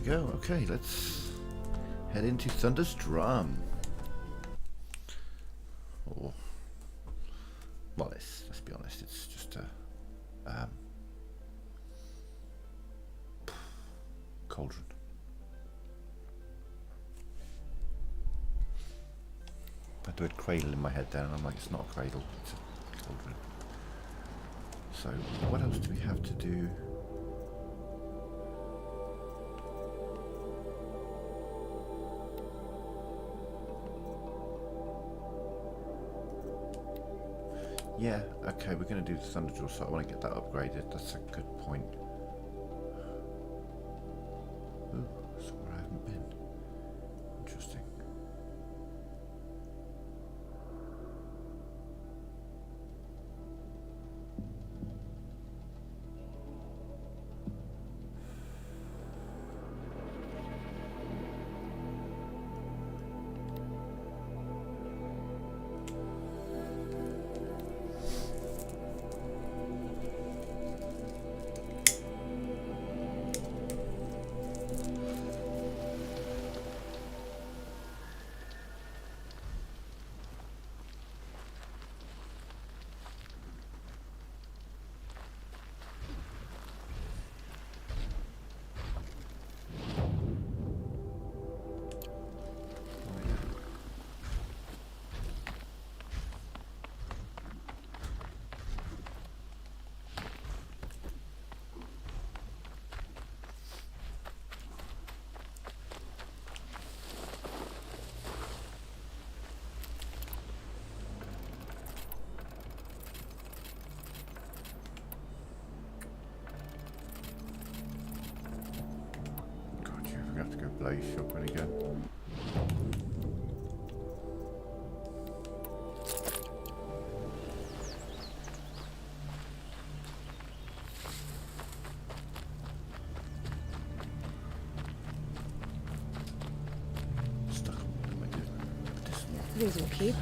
we go. Okay, let's head into Thunder's Drum. Or, well, let's be honest, it's just a cauldron. I had the word cradle in my head there, and I'm like, it's not a cradle, it's a cauldron. So, what else do we have to do? Yeah, okay, we're going to do the Thunder Jaw, so I want to get that upgraded. That's a good point. Ooh, that's where I haven't been. Interesting. We have to go blaze shopping again. Stuck on what am I doing? These will keep.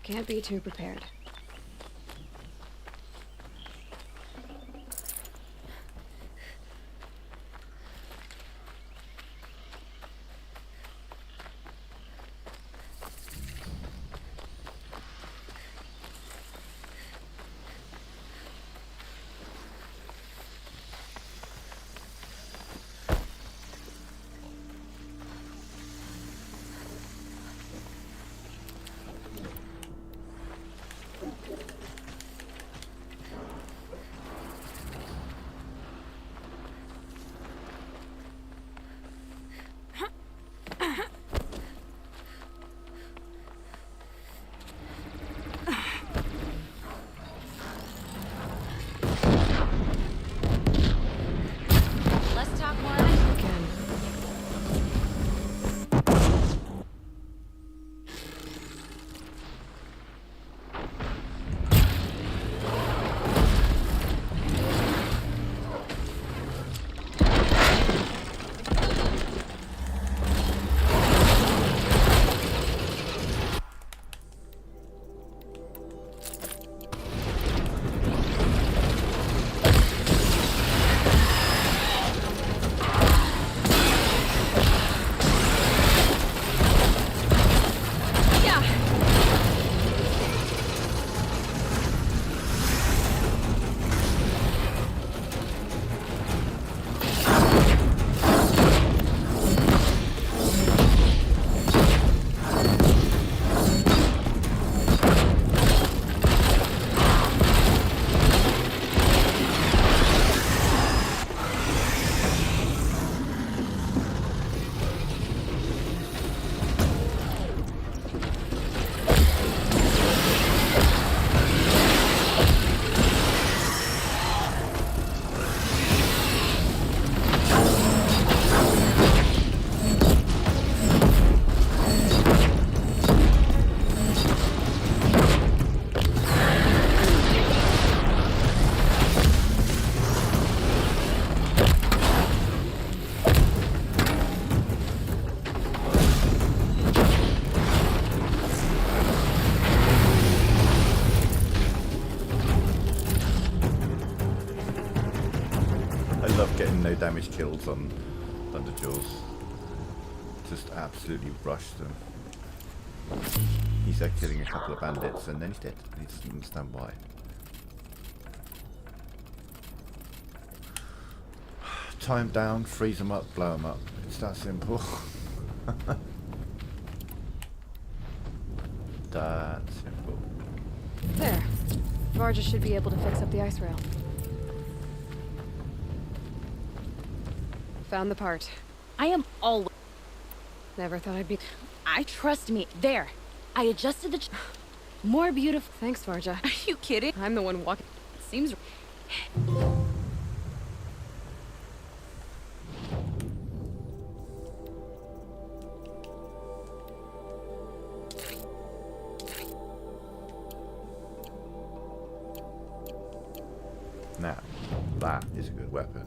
Can't be too prepared. again, no damage kills on Thunderjaws. Just absolutely rushed them. He's there killing a couple of bandits and then he's dead. He doesn't understand why. Tie him down, freeze him up, blow him up. It's that simple. That simple. There. Varja should be able to fix up the ice rail. Found the part. I am always... Never thought I'd be... Trust me. There. I adjusted the... More beautiful... Thanks, Varja. Are you kidding? I'm the one walking... Seems... Now, that is a good weapon.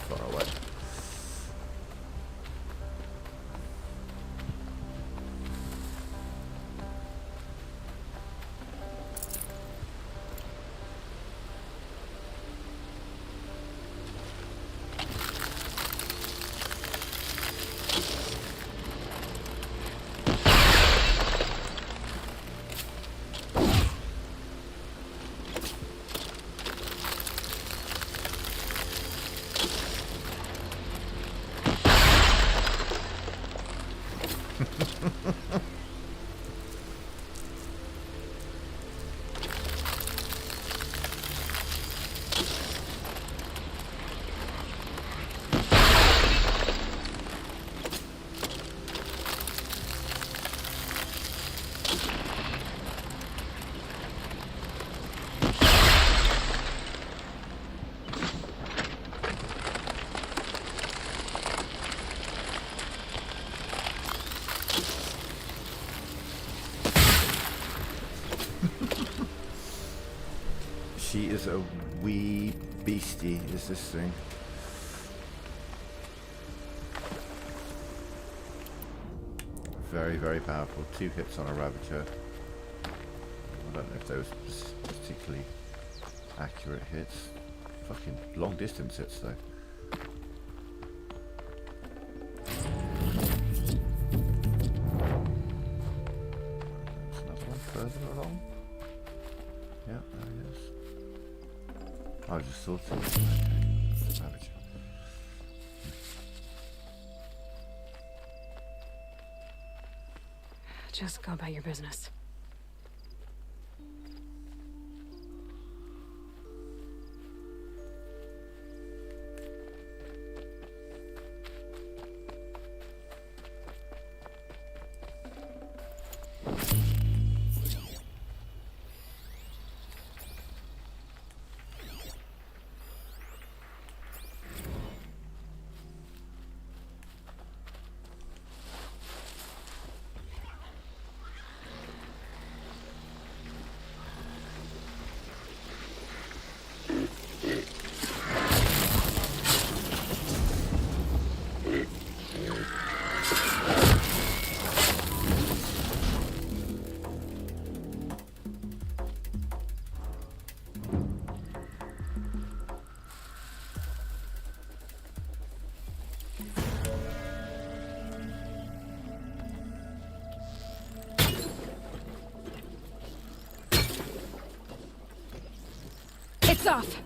Far away. She is a wee beastie, is this thing. Very, very powerful. 2 hits on a Ravager. I don't know if those particularly accurate hits. Fucking long distance hits though. There's another one further along. Yeah, there it is. I just thought it was okay. Ravager. Just go about your business. Lights off!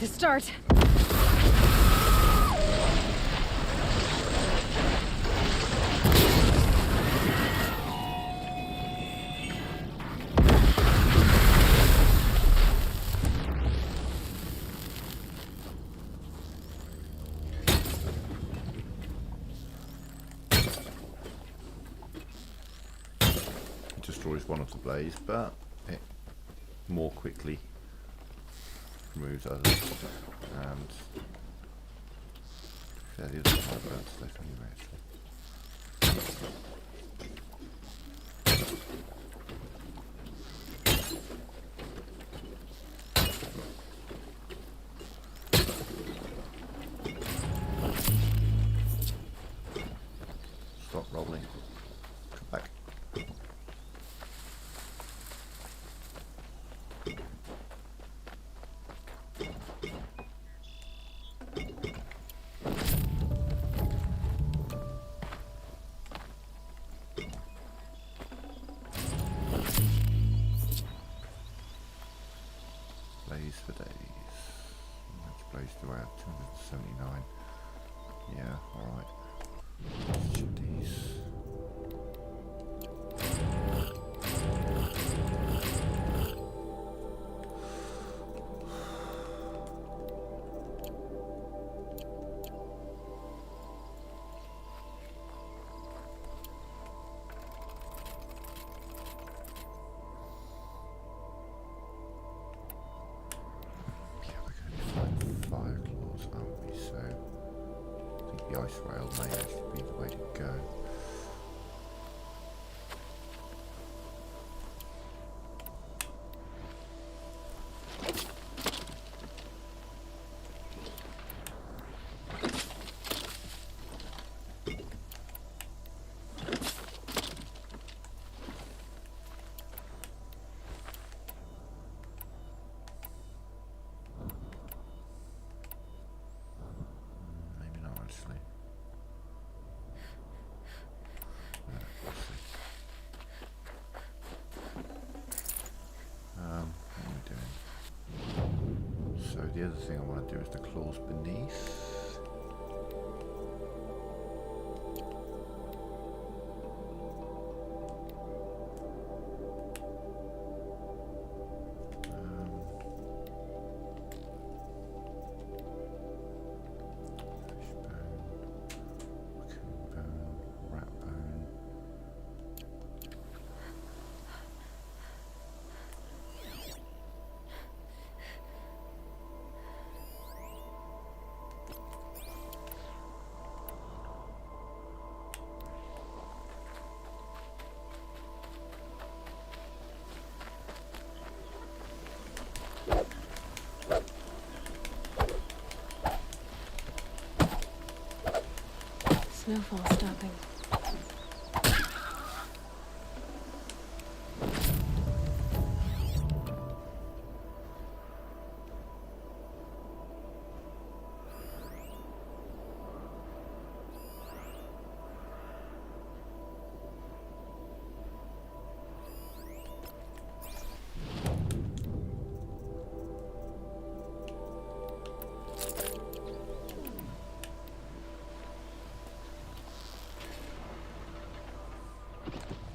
To start. It destroys one of the blades, but it more quickly removes others, and yeah, the other side burns left anyway actually. Stop rolling. Come back. Blaze for days. That's Blaze throughout 279. Yeah, alright. Let's check these. Fire claws, aren't we? So I think the ice rail may actually be the way to go. Maybe not actually. We'll see. What am I doing? So the other thing I want to do is the claws beneath. Snowfall stopping.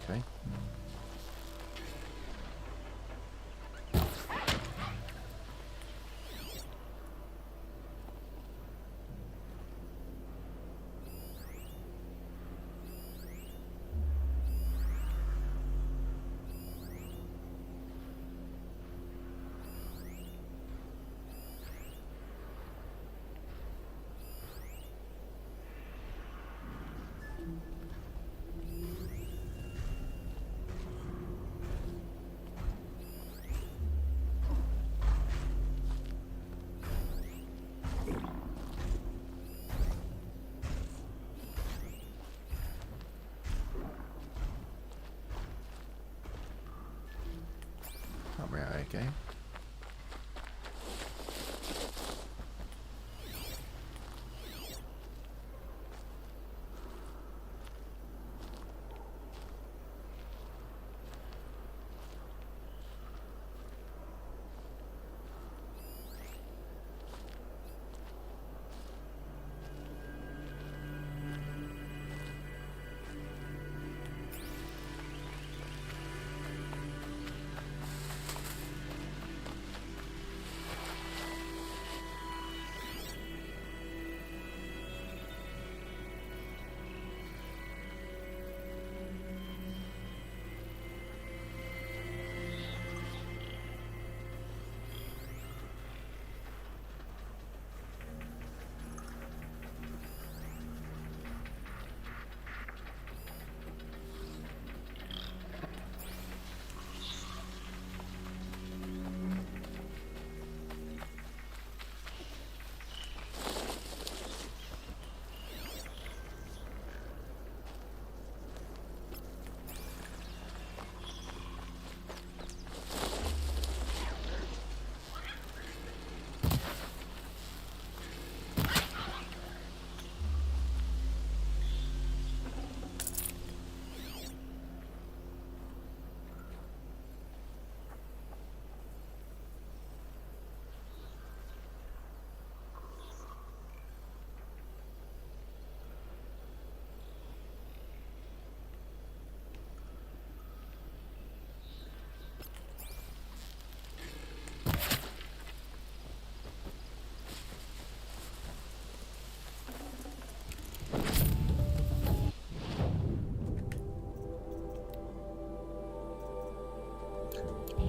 Okay. Can't be out again.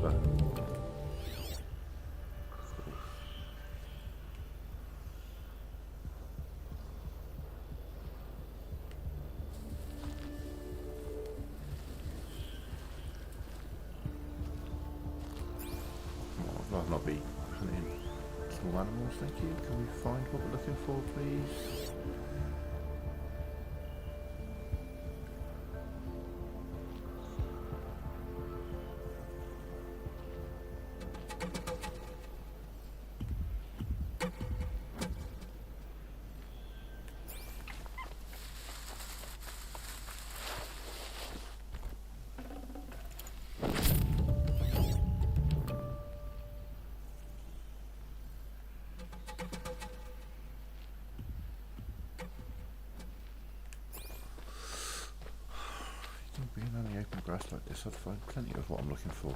But I'd rather not be hunting small animals, thank you. Can we find what we're looking for, please? Being on the open grass like this, I'd find plenty of what I'm looking for.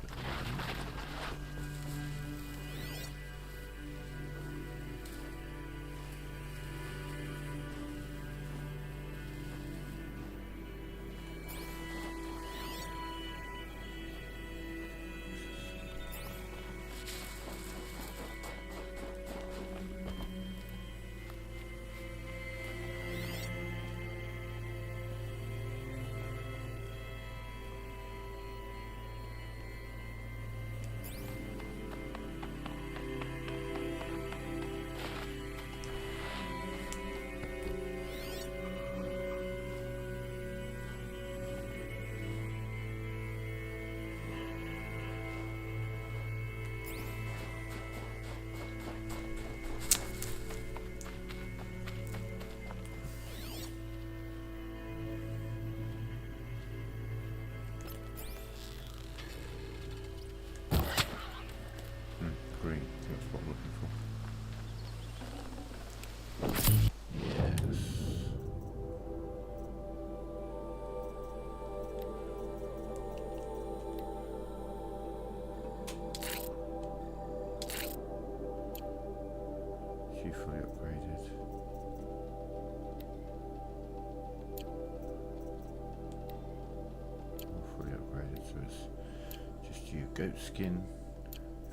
goat skin,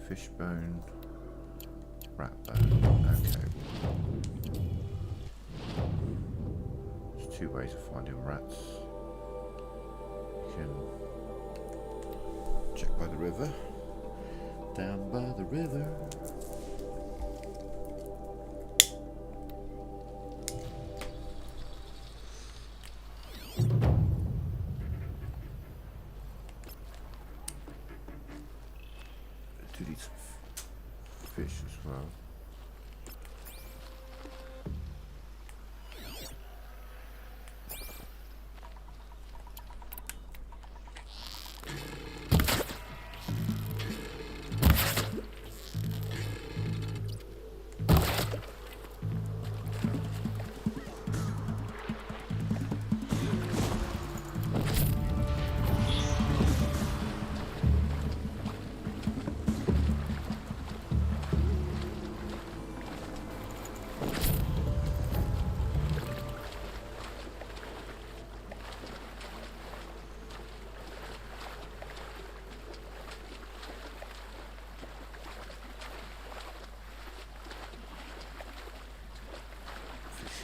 fish bone, rat bone. Okay. There's two ways of finding rats. You can check by the river. Down by the river. Do these fish as well.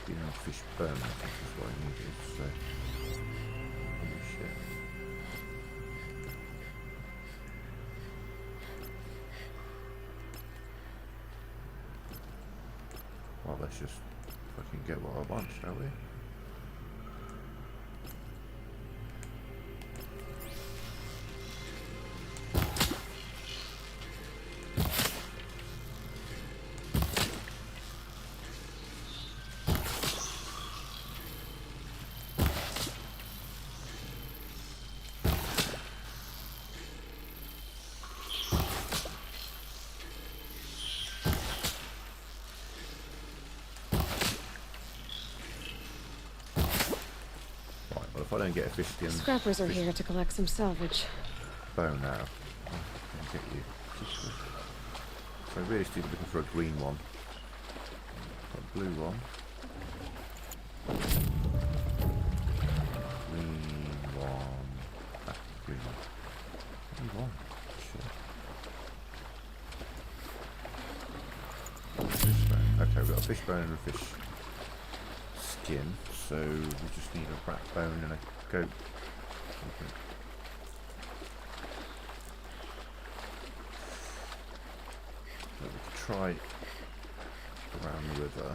Skin and fish bone, I think is what I needed, so holy shit. Well, let's just fucking get what I want, shall we? If I don't get a fish skin Scrappers are here to collect some salvage. bone now, I'll get you. So realistically looking for a green one. A blue one. Green one. Ah, green one. Green one. Sure. Fish bone. Okay, we've got a fish bone and a fish skin. So we just need a rat bone and a goat. Okay. So we could try around the river,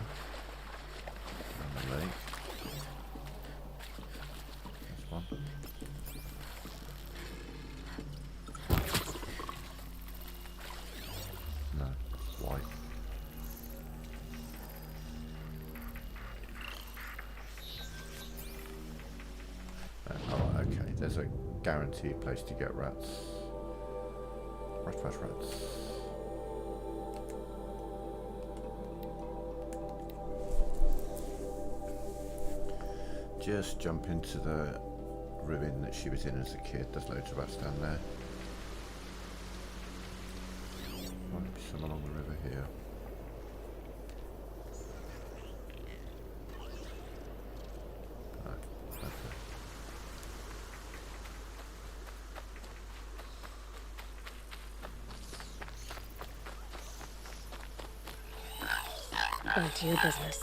around the lake. This one. No, it's white. Oh, okay, there's a guaranteed place to get rats. Rats. Just jump into the ruin that she was in as a kid. There's loads of rats down there. Might be some along the river here. No, okay. Back to your business.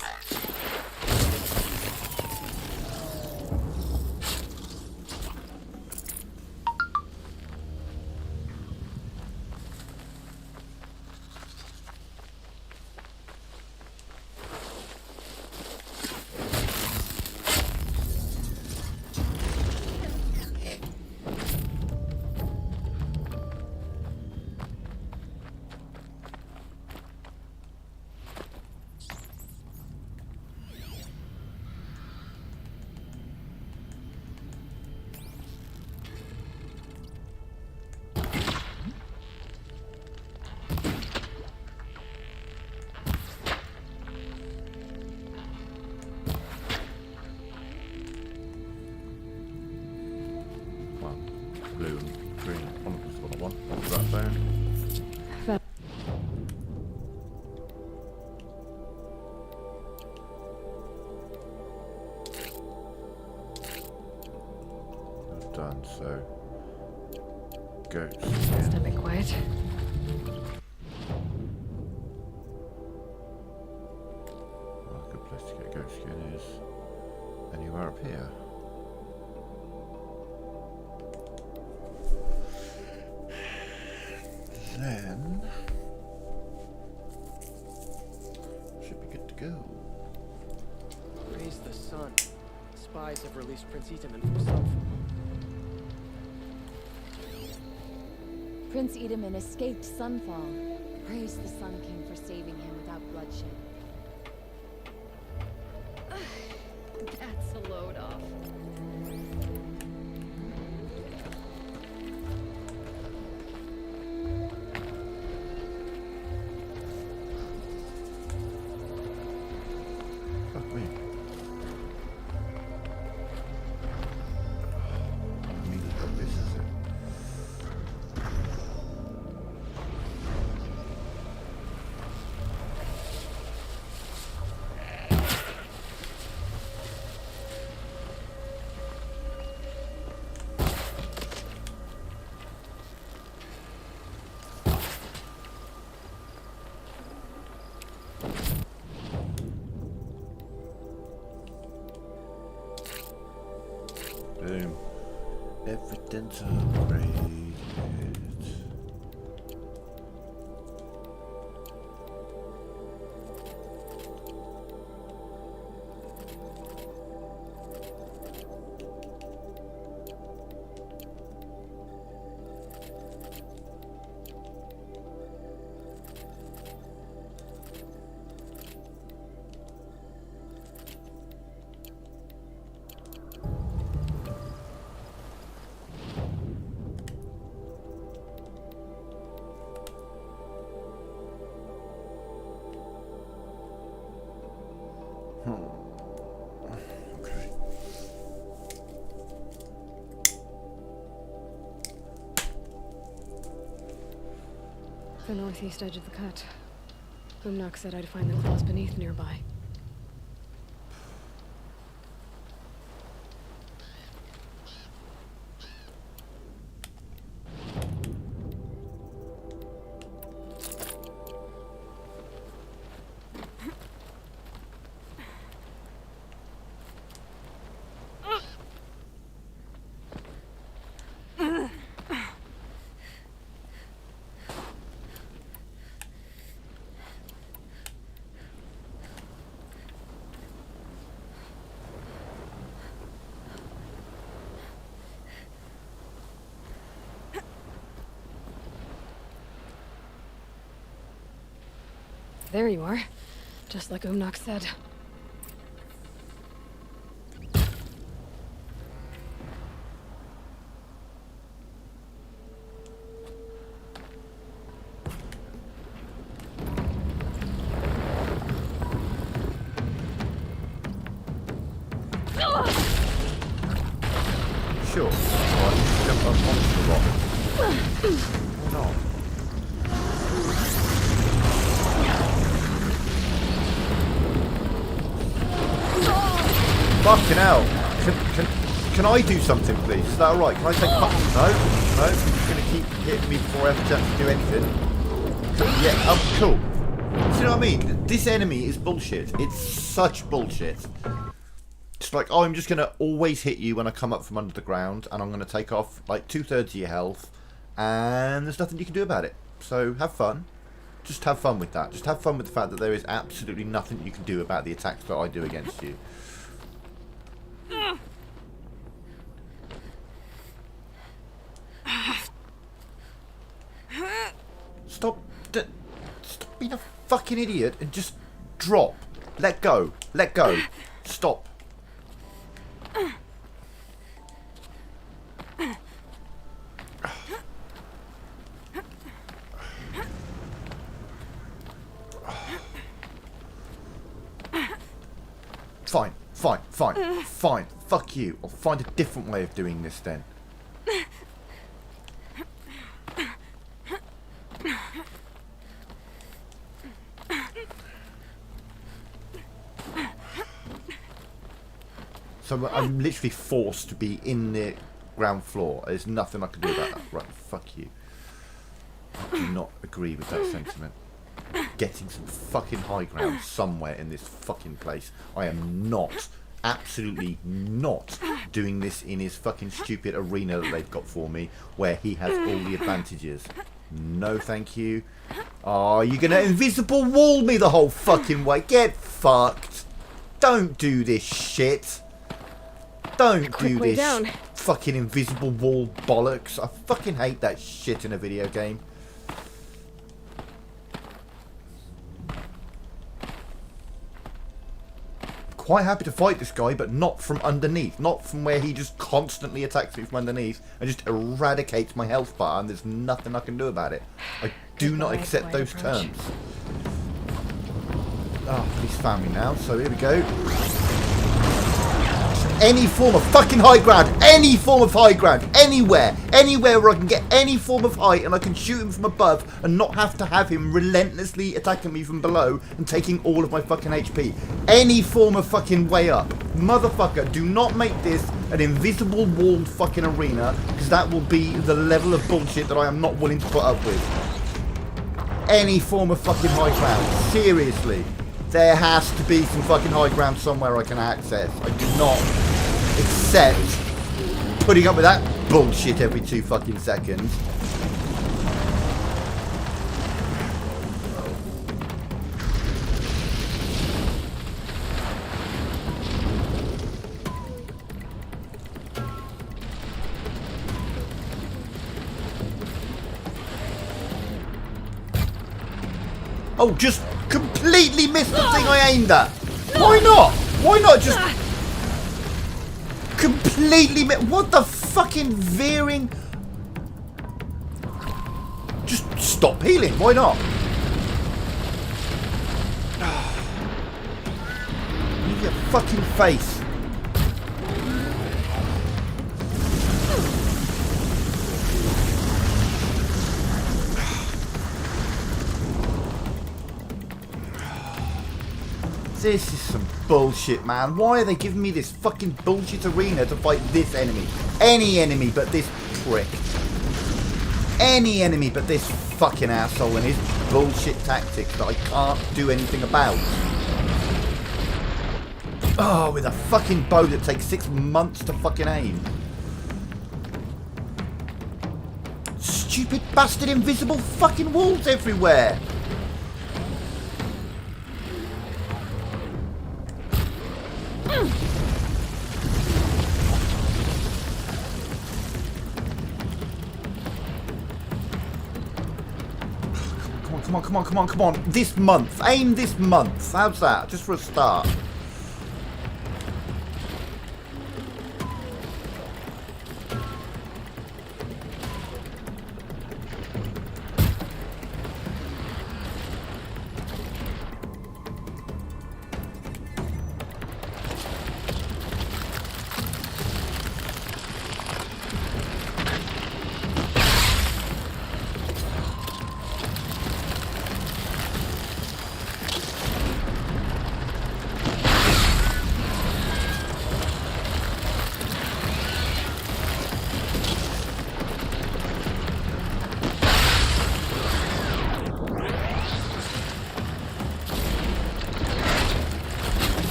Blue and green. One was what I want. One's rat bone. Done. So goats. Step it quiet. Well, a good place to get goat skin is anywhere up here. Then should be good to go. Praise the sun. Spies have released Prince Itaman from Sunfall. Prince Itaman escaped Sunfall. Praise the Sun King for saving him without bloodshed. That's a load off. Fuck me. I mean, it's got this, is it? Boom. Everything's upgraded. Okay. The northeast edge of the cut. Umnak said I'd find the claws beneath nearby. There you are. Just like Umnak said. Sure. Alright, jump up onto the rock. Or not. Fucking hell. Can I do something, please? Is that alright? Can I take... No? No? You're just going to keep hitting me before I have a chance to do anything? Yeah, oh, cool. Do you know what I mean? This enemy is bullshit. It's such bullshit. It's like, oh, I'm just going to always hit you when I come up from under the ground, and I'm going to take off, like, 2/3 of your health, and there's nothing you can do about it. So, have fun. Just have fun with that. Just have fun with the fact that there is absolutely nothing you can do about the attacks that I do against you. Stop being a fucking idiot and just drop. Let go. Let go. Stop. Fine, fine, fine, fine. Fuck you. I'll find a different way of doing this then. So I'm literally forced to be in the ground floor. There's nothing I can do about that. Right, fuck you. I do not agree with that sentiment. Getting some fucking high ground somewhere in this fucking place. I am not, absolutely not doing this in his fucking stupid arena that they've got for me, where he has all the advantages. No thank you. Oh, you're gonna invisible wall me the whole fucking way. Get fucked. Don't do this shit. Don't do this down. fucking invisible wall bollocks. I fucking hate that shit in a video game. Quite happy to fight this guy, but not from underneath. Not from where he just constantly attacks me from underneath and just eradicates my health bar, and there's nothing I can do about it. I do not accept those terms. Oh, he's found me now, so here we go. Any form of fucking high ground, any form of high ground, anywhere where I can get any form of height and I can shoot him from above and not have to have him relentlessly attacking me from below and taking all of my fucking HP. Any form of fucking way up. Motherfucker, do not make this an invisible walled fucking arena, because that will be the level of bullshit that I am not willing to put up with. Any form of fucking high ground. Seriously. There has to be some fucking high ground somewhere I can access. I do not accept putting up with that bullshit every 2 fucking seconds. Oh, just completely missed the thing I aimed at. Why not? Why not just completely miss? What the fucking veering? Just stop healing. Why not? Leave your fucking face. This is some bullshit, man. Why are they giving me this fucking bullshit arena to fight this enemy? Any enemy but this prick. Any enemy but this fucking asshole and his bullshit tactics that I can't do anything about. Oh, with a fucking bow that takes 6 months to fucking aim. Stupid bastard invisible fucking walls everywhere. Come on. This month. Aim this month. How's that? Just for a start.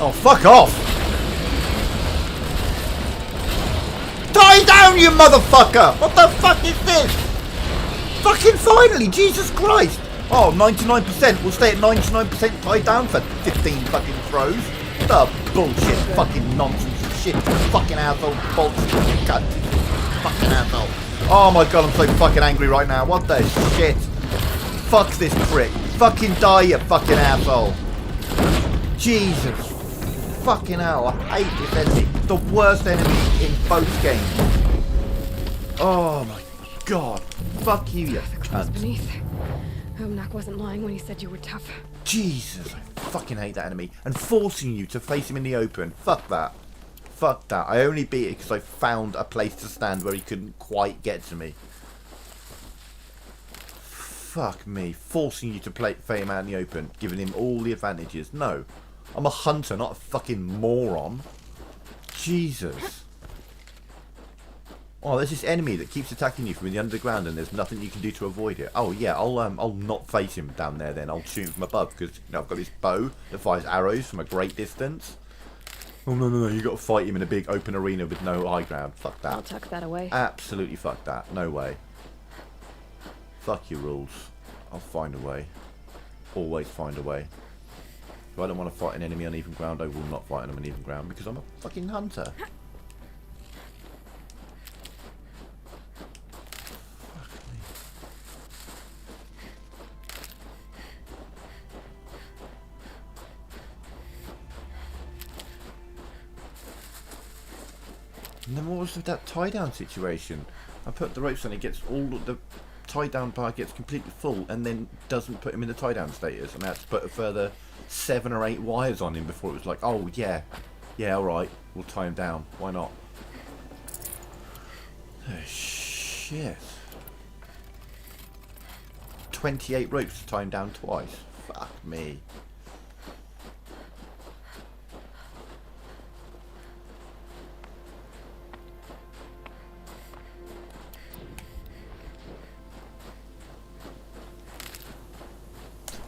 Oh, fuck off! Die down, you motherfucker! What the fuck is this? Fucking finally, Jesus Christ! Oh, 99%. We'll stay at 99% tied down for 15 fucking throws. The bullshit, fucking nonsense, shit, fucking asshole, bullshit, cunt, fucking asshole. Oh my god, I'm so fucking angry right now. What the shit? Fuck this prick. Fucking die, you fucking asshole. Jesus. Fucking hell, I hate this enemy. The worst enemy in both games. Oh my God. Fuck you, you The claws cunt. beneath. Umnak wasn't lying when he said you were tough. Jesus, I fucking hate that enemy. And forcing you to face him in the open. Fuck that. Fuck that. I only beat it because I found a place to stand where he couldn't quite get to me. Fuck me. Forcing you to fight him out in the open. Giving him all the advantages. No. I'm a hunter, not a fucking moron. Jesus. Oh, there's this enemy that keeps attacking you from the underground and there's nothing you can do to avoid it. Oh yeah, I'll not face him down there then. I'll shoot him from above because you know I've got this bow that fires arrows from a great distance. Oh no, you got to fight him in a big open arena with no high ground. Fuck that. I'll tuck that away. Absolutely fuck that. No way. Fuck your rules. I'll find a way. Always find a way. If I don't want to fight an enemy on even ground, I will not fight on uneven ground because I'm a fucking hunter. And then what was with that tie down situation? I put the ropes on, it gets all the tie down bar gets completely full and then doesn't put him in the tie down status, and I had to put a further 7 or 8 wires on him before it was like, oh yeah, alright, we'll tie him down, why not? Oh shit. 28 ropes to tie him down twice. Fuck me.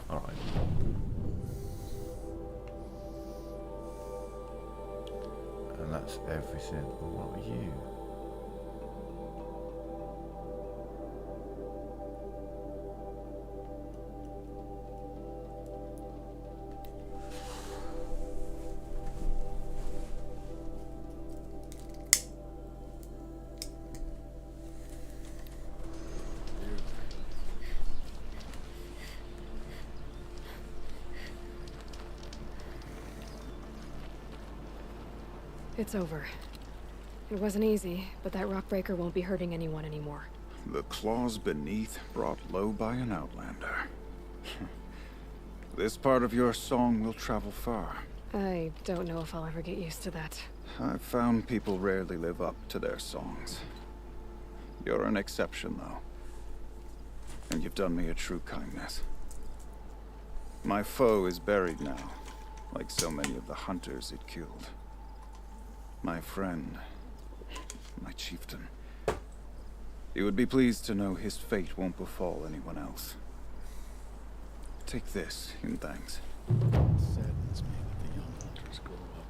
Alright. And that's everything. What are you? It's over. It wasn't easy, but that rock breaker won't be hurting anyone anymore. The claws beneath brought low by an outlander. This part of your song will travel far. I don't know if I'll ever get used to that. I've found people rarely live up to their songs. You're an exception, though. And you've done me a true kindness. My foe is buried now, like so many of the hunters it killed. My friend, my chieftain. You would be pleased to know his fate won't befall anyone else. Take this in thanks. It saddens me that the young hunters grow up.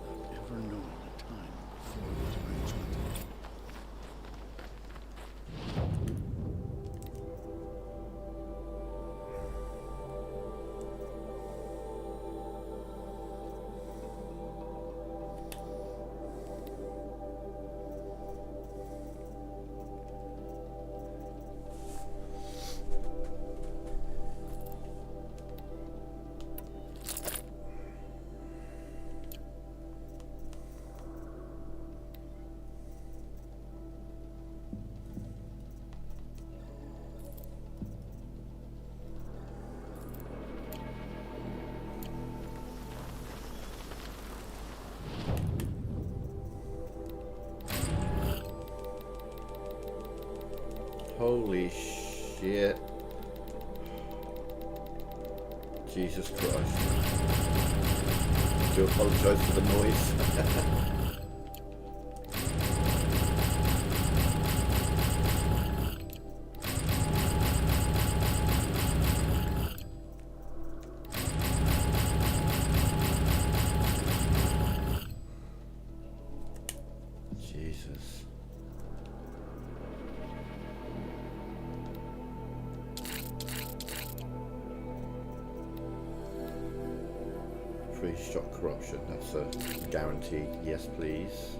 Not ever knowing a time before was arrangement. Holy shit. Jesus Christ. I do apologise for the noise. Jesus. Free shot corruption, that's a guarantee. Yes, please.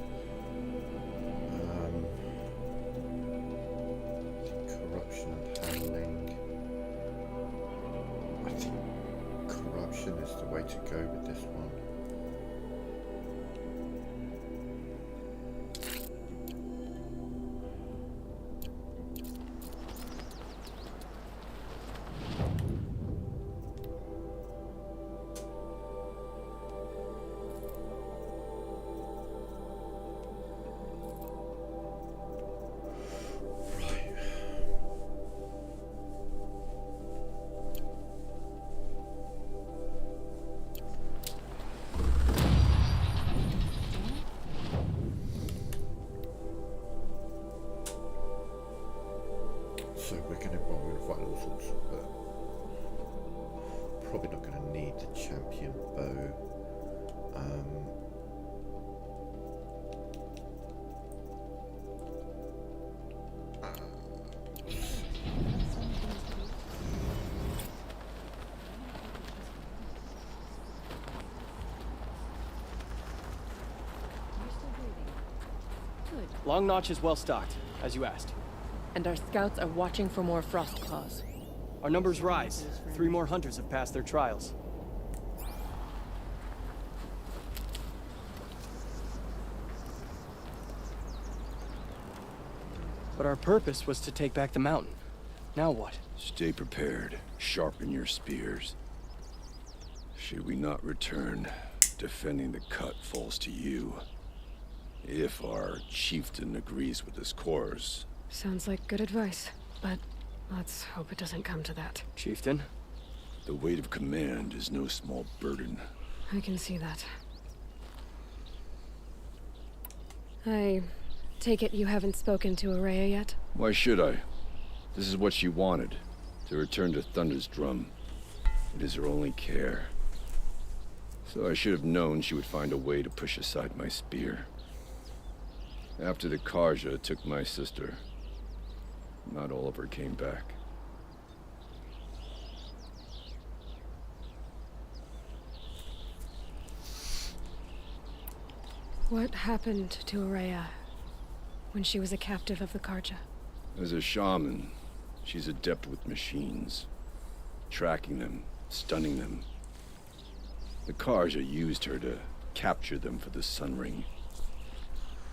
Corruption and handling. I think corruption is the way to go with this one. reckon well, we're going to fight all sorts, but probably not going to need the champion bow. Long Notch is well stocked, as you asked. And our scouts are watching for more frost claws. Our numbers rise. 3 more hunters have passed their trials. But our purpose was to take back the mountain. Now what? Stay prepared. Sharpen your spears. Should we not return, defending the cut falls to you. If our chieftain agrees with this course. Sounds like good advice, but let's hope it doesn't come to that. Chieftain? The weight of command is no small burden. I can see that. I take it you haven't spoken to Araya yet? Why should I? This is what she wanted. To return to Thunder's Drum. It is her only care. So I should have known she would find a way to push aside my spear. After the Karja took my sister, not all of her came back. What happened to Araya when she was a captive of the Karja? As a shaman, she's adept with machines. Tracking them, stunning them. The Karja used her to capture them for the Sun Ring,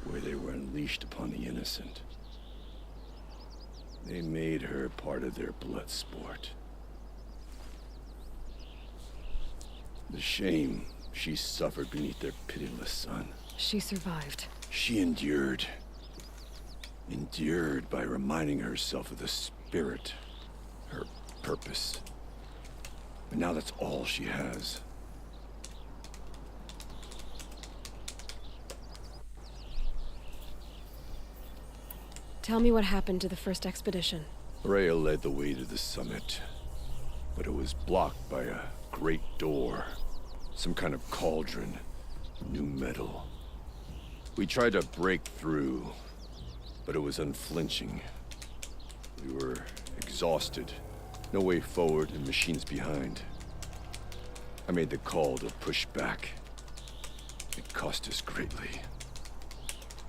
where they were unleashed upon the innocent. They made her part of their blood sport. The shame she suffered beneath their pitiless sun. She survived. She endured. Endured by reminding herself of the spirit, her purpose. But now that's all she has. Tell me what happened to the first expedition. Rhea led the way to the summit, but it was blocked by a great door. Some kind of cauldron. New metal. We tried to break through, but it was unflinching. We were exhausted. No way forward and machines behind. I made the call to push back. It cost us greatly.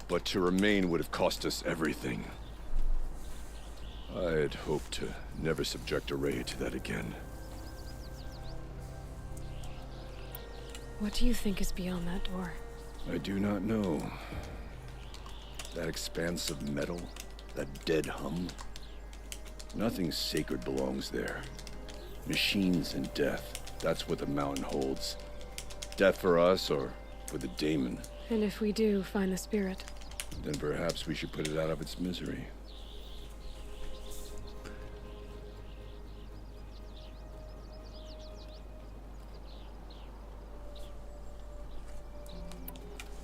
But to remain would have cost us everything. I had hoped to never subject Araya to that again. What do you think is beyond that door? I do not know. That expanse of metal, that dead hum. Nothing sacred belongs there. Machines and death, that's what the mountain holds. Death for us or for the daemon. And if we do find the spirit? Then perhaps we should put it out of its misery.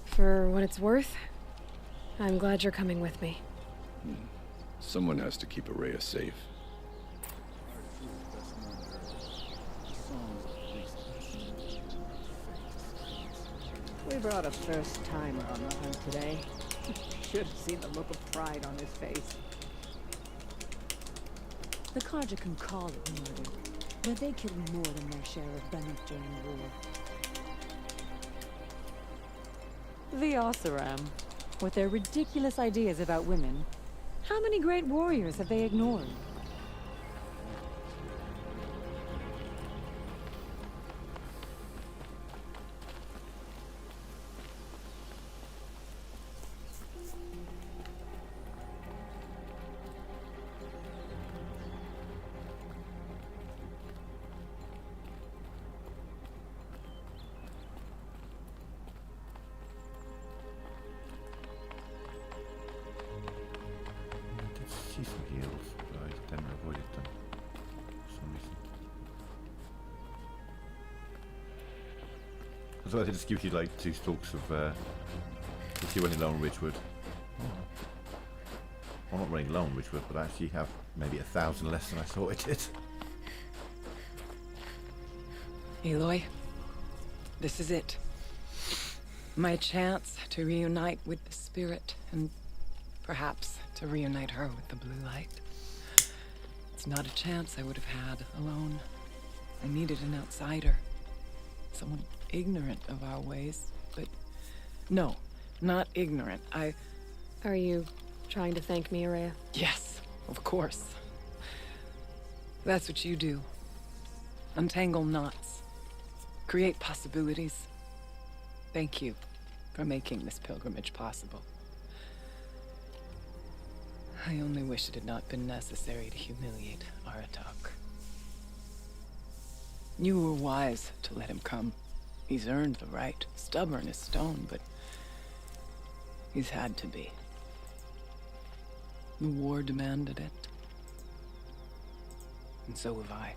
For what it's worth, I'm glad you're coming with me. Someone has to keep Araya safe. We brought a first-timer on the hunt today. Should have seen the look of pride on his face. The Karja can call it murder, but they killed more than their share of Bennett during the war. The Oseram, with their ridiculous ideas about women, how many great warriors have they ignored? See some heals, but I then avoided them for some reason. So I just gives you like 2 stalks of if you went along Ridgewood. Well, not running low on Ridgewood, but I actually have maybe 1,000 less than I thought I did. Aloy, this is it. My chance to reunite with the spirit, and perhaps to reunite her with the blue light. It's not a chance I would have had alone. I needed an outsider. Someone ignorant of our ways, but no, not ignorant. Are you trying to thank me, Araya? Yes, of course. That's what you do. Untangle knots. Create possibilities. Thank you for making this pilgrimage possible. I only wish it had not been necessary to humiliate Aratak. You were wise to let him come. He's earned the right. Stubborn as stone, but he's had to be. The war demanded it. And so have I.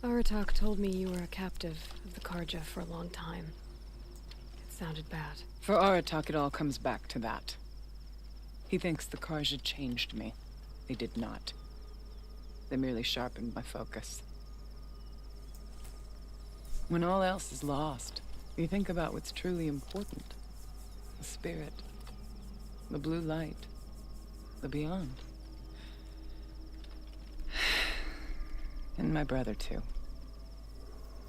Aratak told me you were a captive of the Karja for a long time. It sounded bad. For Aratak, it all comes back to that. He thinks the Karja changed me. They did not. They merely sharpened my focus. When all else is lost, you think about what's truly important. The spirit. The blue light. The beyond. And my brother, too.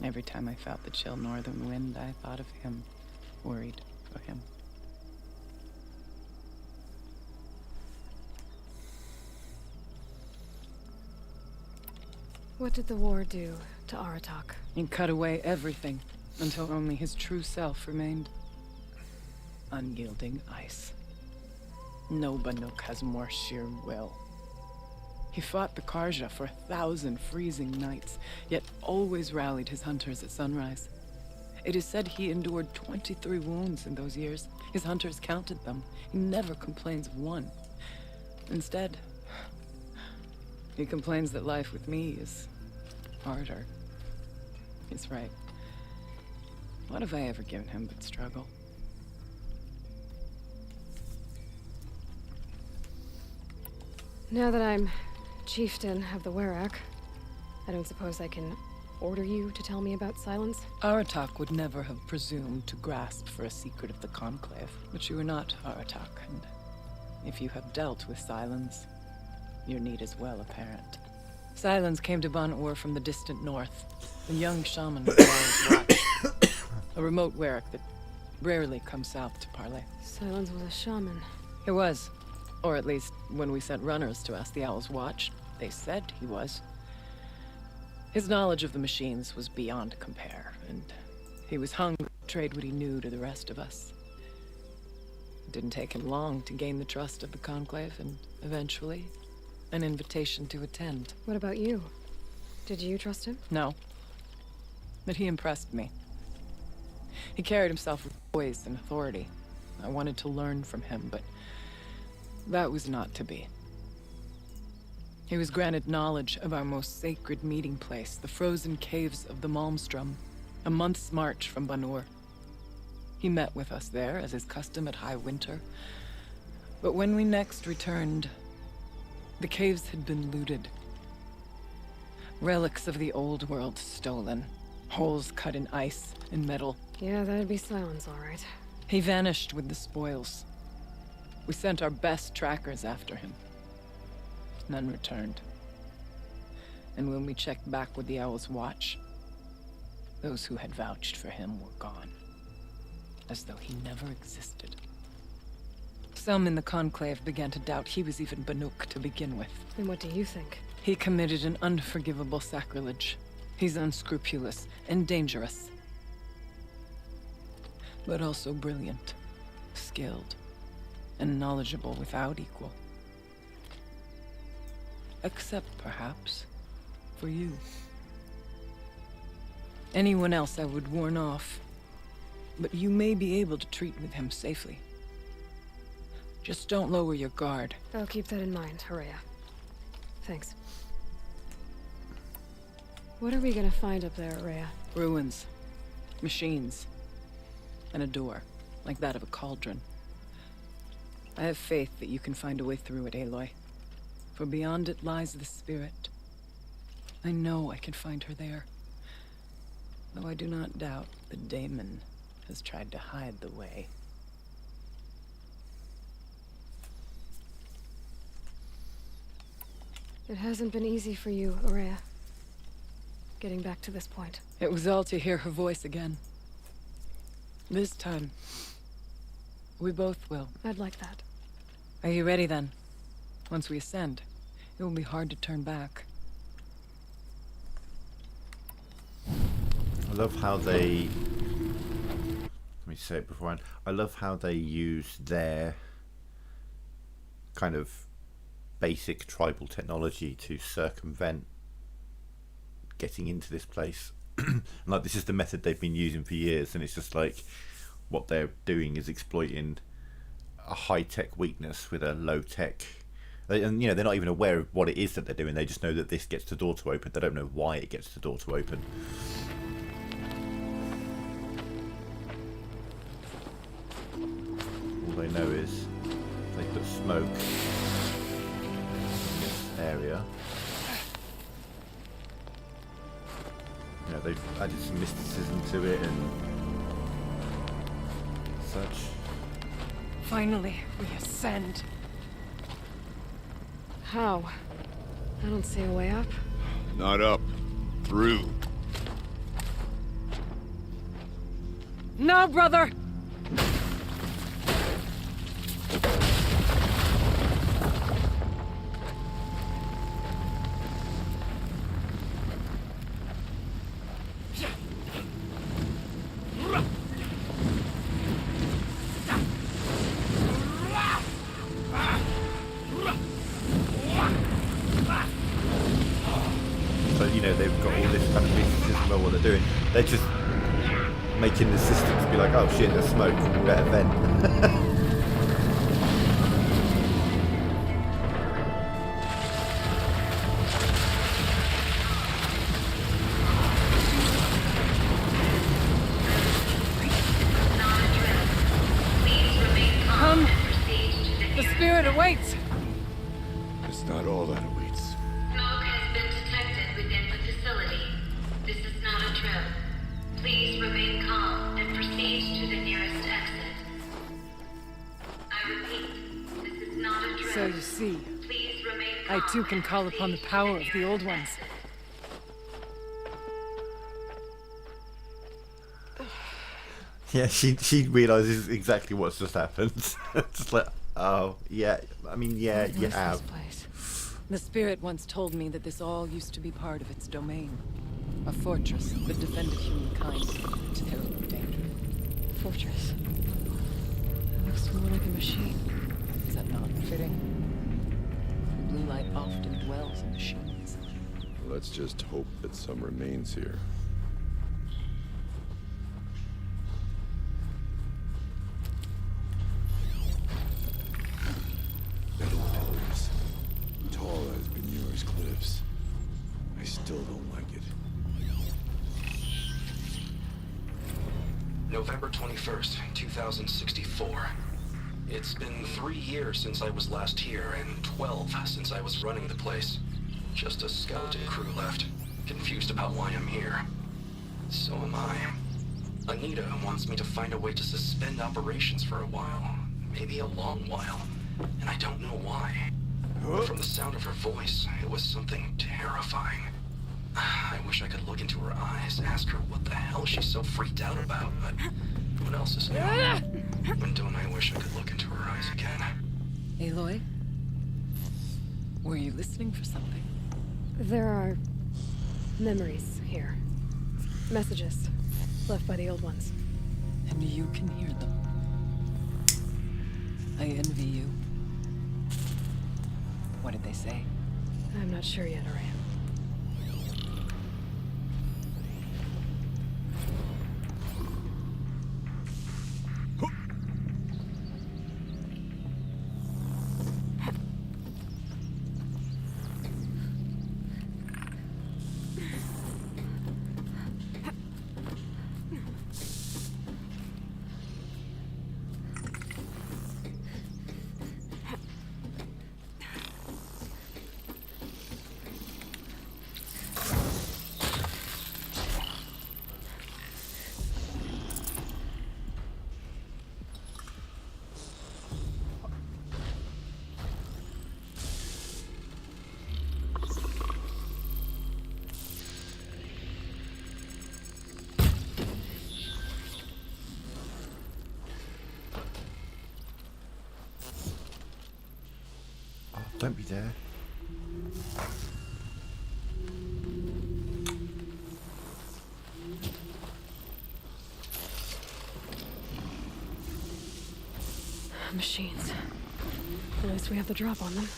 Every time I felt the chill northern wind, I thought of him, worried for him. What did the war do to Aratak? He cut away everything, until only his true self remained. Unyielding ice. No Banuk has more sheer will. He fought the Karja for 1,000 freezing nights, yet always rallied his hunters at sunrise. It is said he endured 23 wounds in those years. His hunters counted them. He never complains of one. Instead, he complains that life with me is harder. He's right. What have I ever given him but struggle? Now that I'm chieftain of the Werak, I don't suppose I can order you to tell me about Silence? Aratak would never have presumed to grasp for a secret of the Conclave. But you are not Aratak, and if you have dealt with Silence, your need is well apparent. Silence came to Ban-Ur from the distant north, a young shaman with Lara's watch, a remote Werak that rarely comes south to parley. Silence was a shaman. He was. Or at least, when we sent runners to ask the Owl's Watch, they said he was. His knowledge of the machines was beyond compare, and he was hungry to trade what he knew to the rest of us. It didn't take him long to gain the trust of the Conclave, and eventually, an invitation to attend. What about you? Did you trust him? No. But he impressed me. He carried himself with poise and authority. I wanted to learn from him, but that was not to be. He was granted knowledge of our most sacred meeting place, the frozen caves of the Malmstrom, a month's march from Ban-Ur. He met with us there, as is custom at high winter. But when we next returned, the caves had been looted. Relics of the old world stolen. Holes cut in ice and metal. Yeah, that'd be Silence, all right. He vanished with the spoils. We sent our best trackers after him. None returned. And when we checked back with the Owl's Watch, those who had vouched for him were gone. As though he never existed. Some in the Conclave began to doubt he was even Banuk to begin with. And what do you think? He committed an unforgivable sacrilege. He's unscrupulous and dangerous. But also brilliant, skilled, and knowledgeable without equal. Except, perhaps, for you. Anyone else I would warn off, but you may be able to treat with him safely. Just don't lower your guard. I'll keep that in mind, Araya. Thanks. What are we gonna find up there, Araya? Ruins. Machines. And a door, like that of a cauldron. I have faith that you can find a way through it, Aloy. For beyond it lies the spirit. I know I can find her there. Though I do not doubt the daemon has tried to hide the way. It hasn't been easy for you, Aurea. Getting back to this point. It was all to hear her voice again. This time, we both will. I'd like that. Are you ready then? Once we ascend, it will be hard to turn back. I love how they... Let me say it beforehand. I love how they use their kind of basic tribal technology to circumvent getting into this place. And like, this is the method they've been using for years, and it's just like what they're doing is exploiting a high-tech weakness with a low-tech, and you know, they're not even aware of what it is that they're doing. They just know that this gets the door to open. They don't know why it gets the door to open. All they know is they put smoke in this area. You know, they've added some mysticism to it and such. Finally, we ascend. How? I don't see a way up. Not up. Through. No, brother! So, you know, they've got all this kind of mysticism about what they're doing. They're just making the systems be like, oh shit, there's smoke, we better vent. Come! The spirit awaits! It's not all that awaits. Smoke has been detected within the facility. This is not a drill. Please remain calm and proceed to the nearest exit. I repeat, this is not a drill. So you see, Please remain I calm too can and call upon the proceed to power of the nearest old ones. exit. Yeah, she realizes exactly what's just happened. Just like, oh yeah, I mean, yeah, What you was have. this place? The spirit once told me that this all used to be part of its domain. A fortress that defended humankind. Terribly dangerous. Fortress. It looks more like a machine. Is that not fitting? Blue light often dwells in machines. Let's just hope that some remains here. Metal pillars. Tall as Benure's cliffs. I still don't like it. November 21st, 2064. It's been 3 years since I was last here, and 12 since I was running the place. Just a skeleton crew left, confused about why I'm here. So am I. Anita wants me to find a way to suspend operations for a while. Maybe a long while. And I don't know why. But from the sound of her voice, it was something terrifying. I wish I could look into her eyes, ask her what the hell she's so freaked out about, but what else is new? And don't I wish I could look into her eyes again? Aloy? Were you listening for something? There are memories here. Messages left by the old ones. And you can hear them. I envy you. What did they say? I'm not sure yet, Aurea. don't be there. Machines. At least we have the drop on them.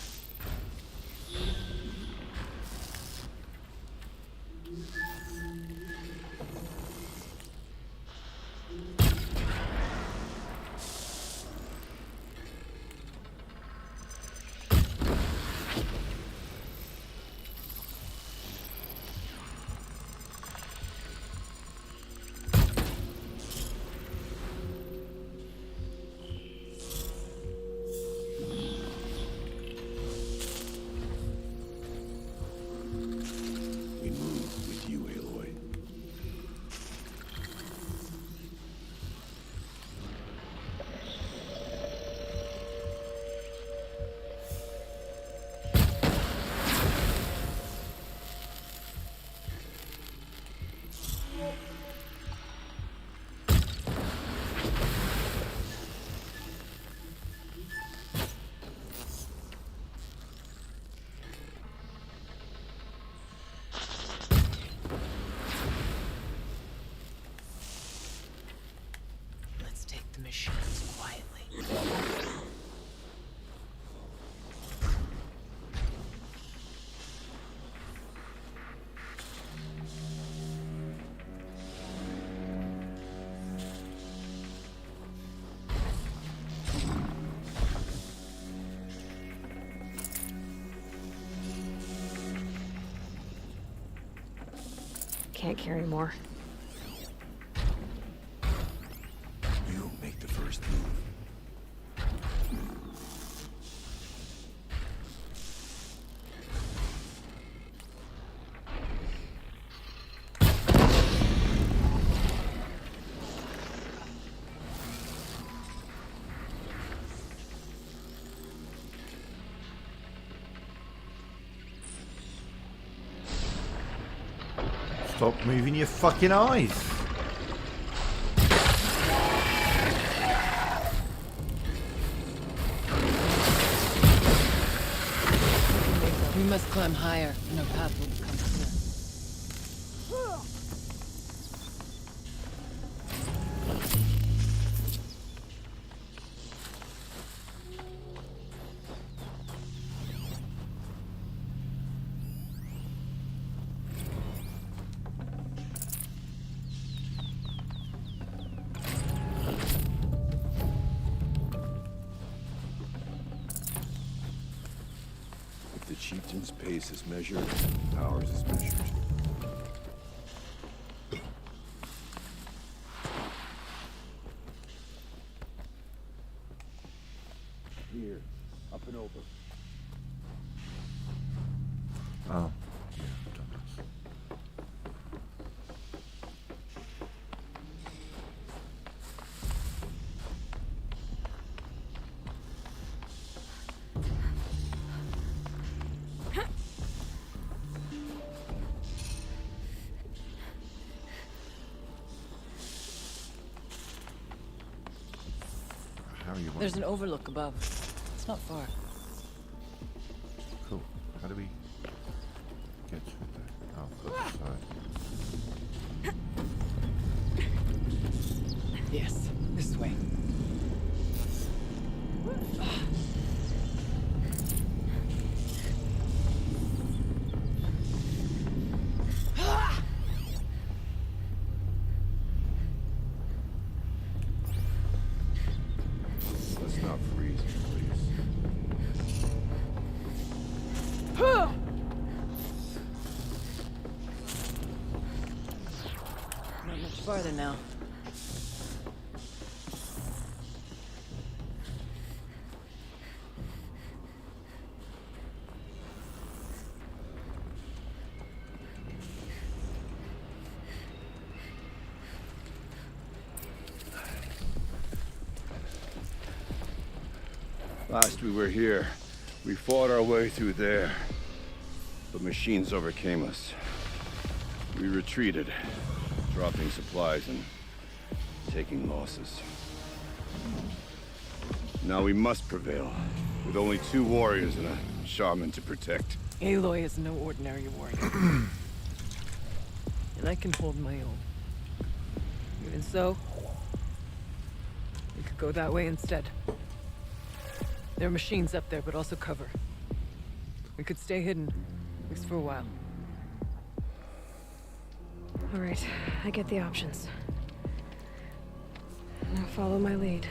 We move with you, Aloy. Let's take the machines quietly. Can't carry more. You make the first move. Stop moving your fucking eyes. We must climb higher, and our path will become clear. If the chieftain's pace is measured, ours is measured. Here, up and over. Oh. How are you? There's an overlook above. It's not far. Cool. How do we get to it there? Oh, got the side. Yes, this way. Let's not freeze, please. Not much farther now. Last we were here, we fought our way through there. But machines overcame us. We retreated, dropping supplies and taking losses. Now we must prevail, with only 2 warriors and a shaman to protect. Aloy is no ordinary warrior. And I can hold my own. Even so, we could go that way instead. There are machines up there, but also cover. We could stay hidden, at least for a while. All right, I get the options. Now follow my lead.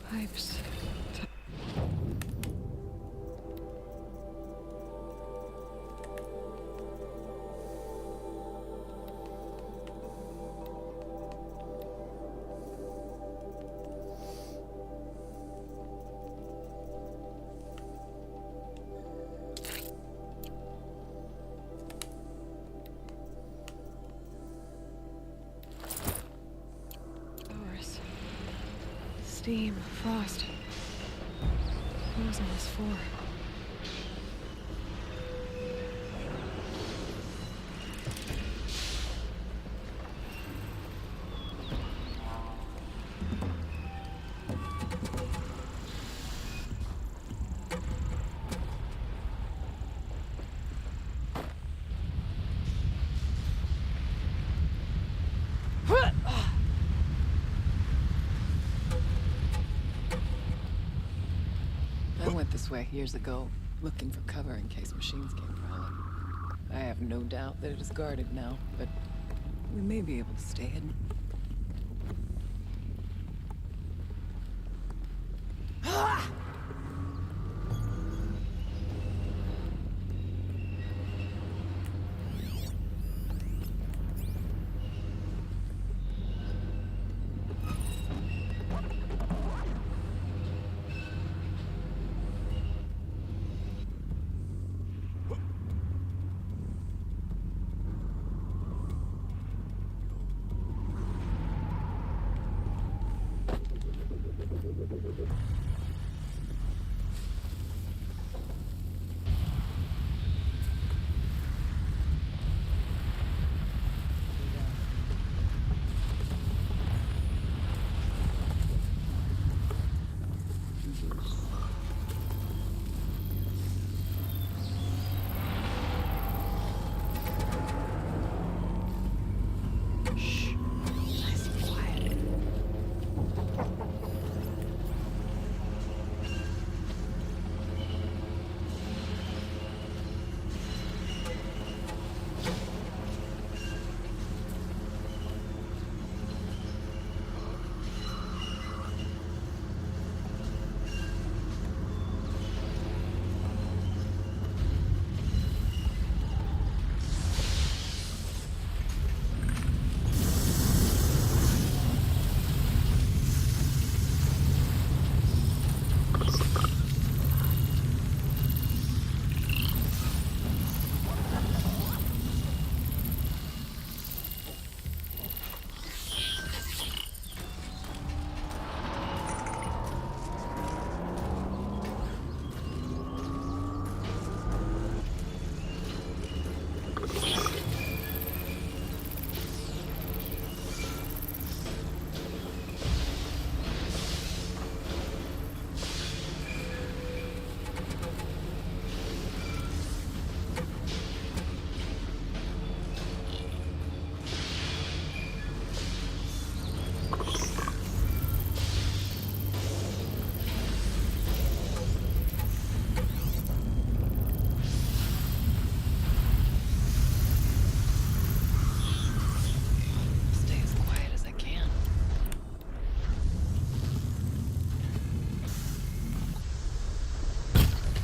Pipes. Doors. Steam, frost. Who was all this for? I went this way years ago, looking for cover in case machines came prowling. I have no doubt that it is guarded now, but we may be able to stay hidden.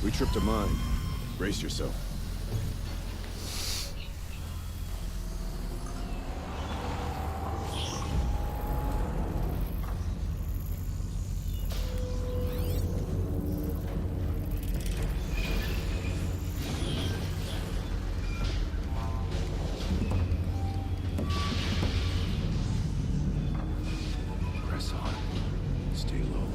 We tripped a mine. Brace yourself. Press on. Stay low.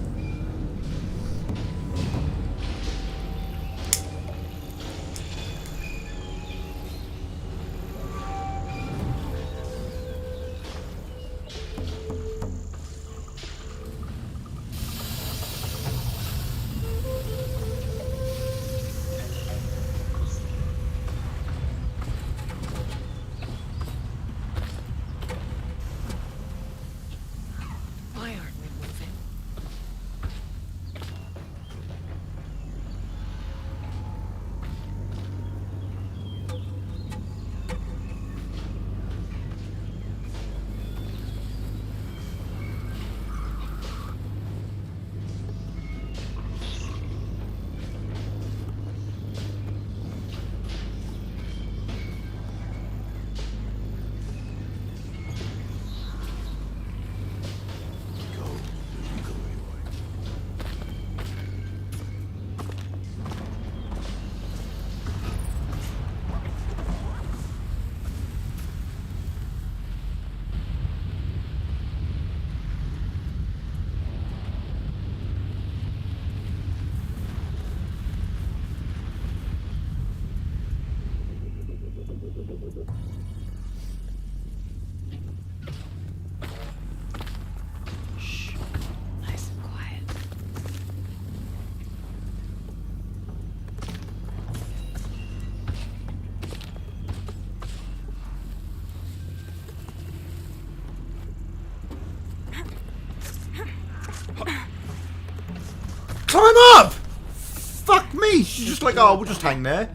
climb up! Fuck me! She's just like, oh, we'll just hang there.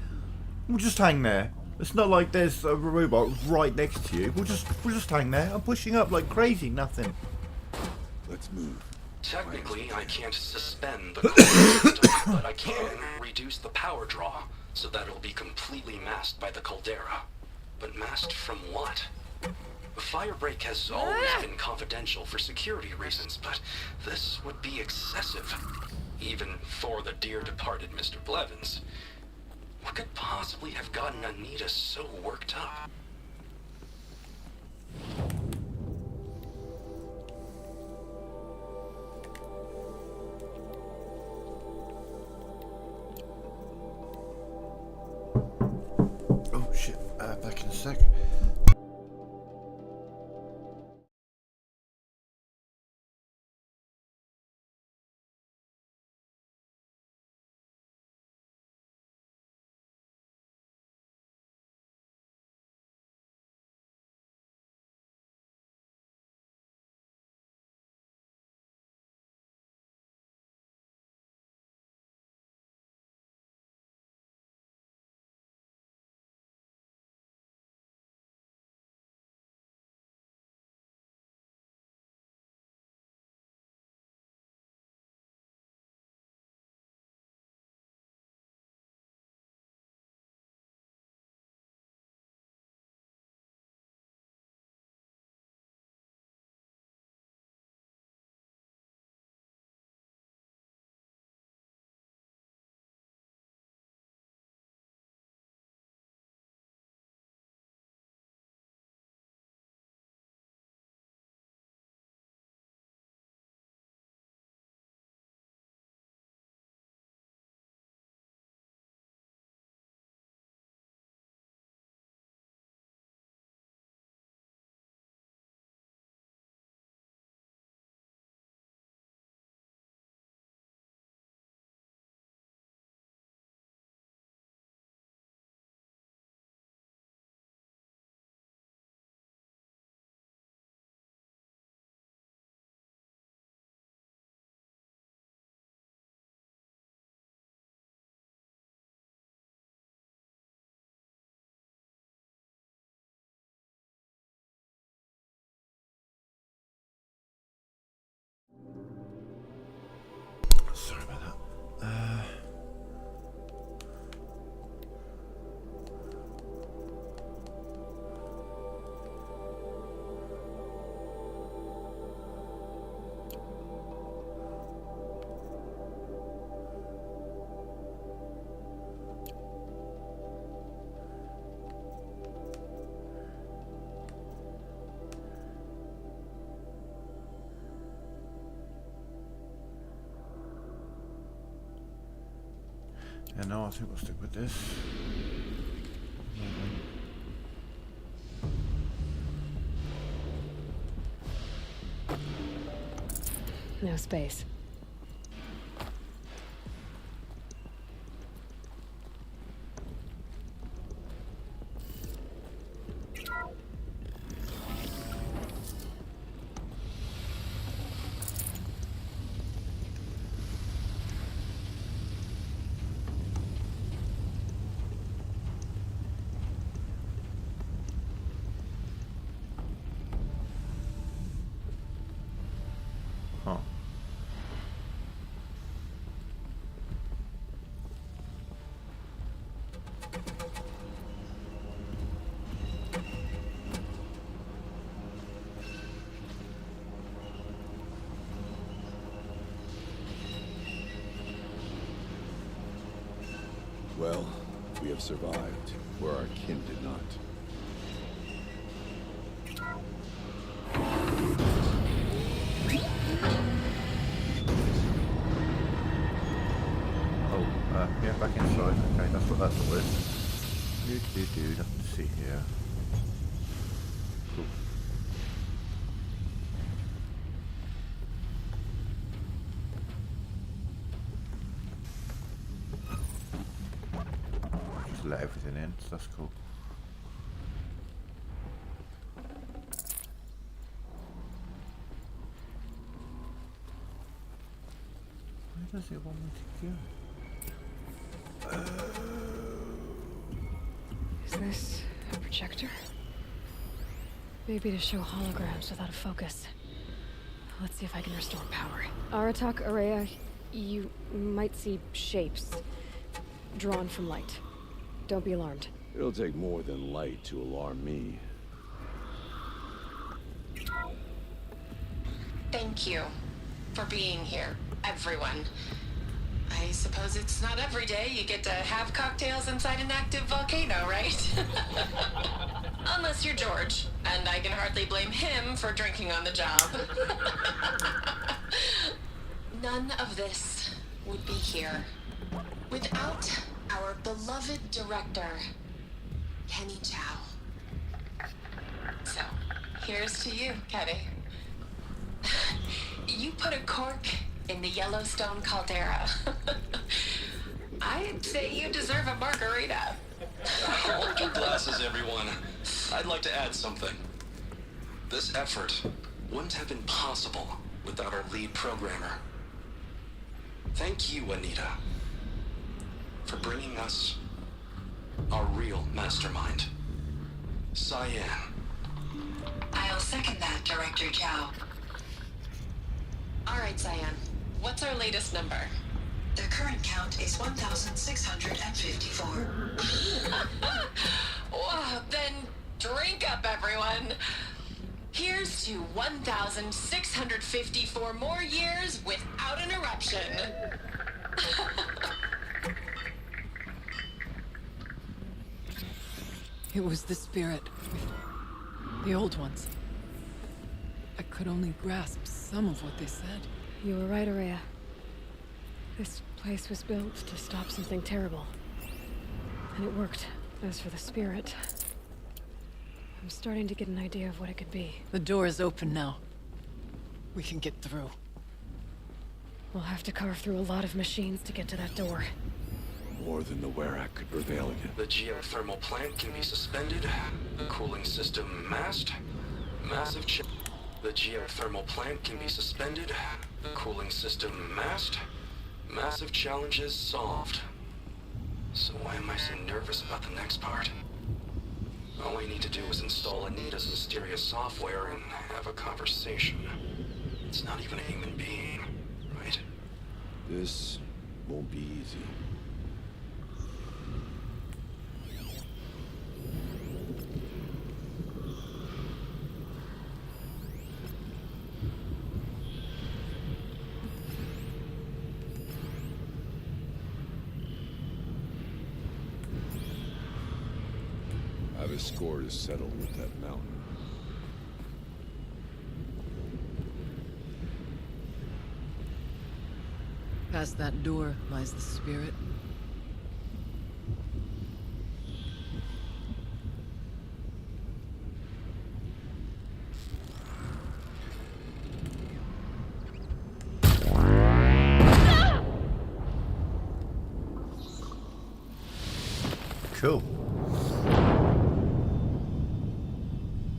We'll just hang there. It's not like there's a robot right next to you. We'll just hang there. I'm pushing up like crazy. Nothing. Let's move. Technically, I can't suspend the core system, but I can reduce the power draw so that it'll be completely masked by the caldera. But masked from what? The firebreak has always been confidential for security reasons, but this would be excessive. Even for the dear departed Mr. Blevins. What could possibly have gotten Anita so worked up? Oh shit! Back in a sec. Sorry about that. Yeah, no, I think we'll stick with this. No space. Huh. Well, we have survived, where our kin did not. Yeah, back inside. Okay, that's what that's all is. Nothing to see here. Cool. Just let everything in, so that's cool. Where does it want me to go? Is this a projector? Maybe to show holograms without a focus. Let's see if I can restore power. Aratak, Araya, you might see shapes drawn from light. Don't be alarmed. It'll take more than light to alarm me. Thank you for being here, everyone. I suppose it's not every day you get to have cocktails inside an active volcano, right? Unless you're George, and I can hardly blame him for drinking on the job. None of this would be here without our beloved director, Kenny Chow. So, here's to you, Kenny. You put a cork in the Yellowstone caldera. I'd say you deserve a margarita. Hold your glasses, everyone. I'd like to add something. This effort wouldn't have been possible without our lead programmer. Thank you, Anita, for bringing us our real mastermind, Cyan. I'll second that, Director Chow. All right, Cyan. What's our latest number? The current count is 1,654. Well, then drink up, everyone. Here's to 1,654 more years without an eruption. It was the spirit. The old ones. I could only grasp some of what they said. You were right, Araya. This place was built to stop something terrible. And it worked. As for the spirit, I'm starting to get an idea of what it could be. The door is open now. We can get through. We'll have to carve through a lot of machines to get to that door. More than the Werak could prevail against. The geothermal plant can be suspended. The cooling system masked. Massive The geothermal plant can be suspended. The cooling system masked. Massive challenges solved. So why am I so nervous about the next part? All we need to do is install Anita's mysterious software and have a conversation. It's not even a human being, right? This won't be easy. I've a score to settle with that mountain. Past that door lies the spirit. Cool.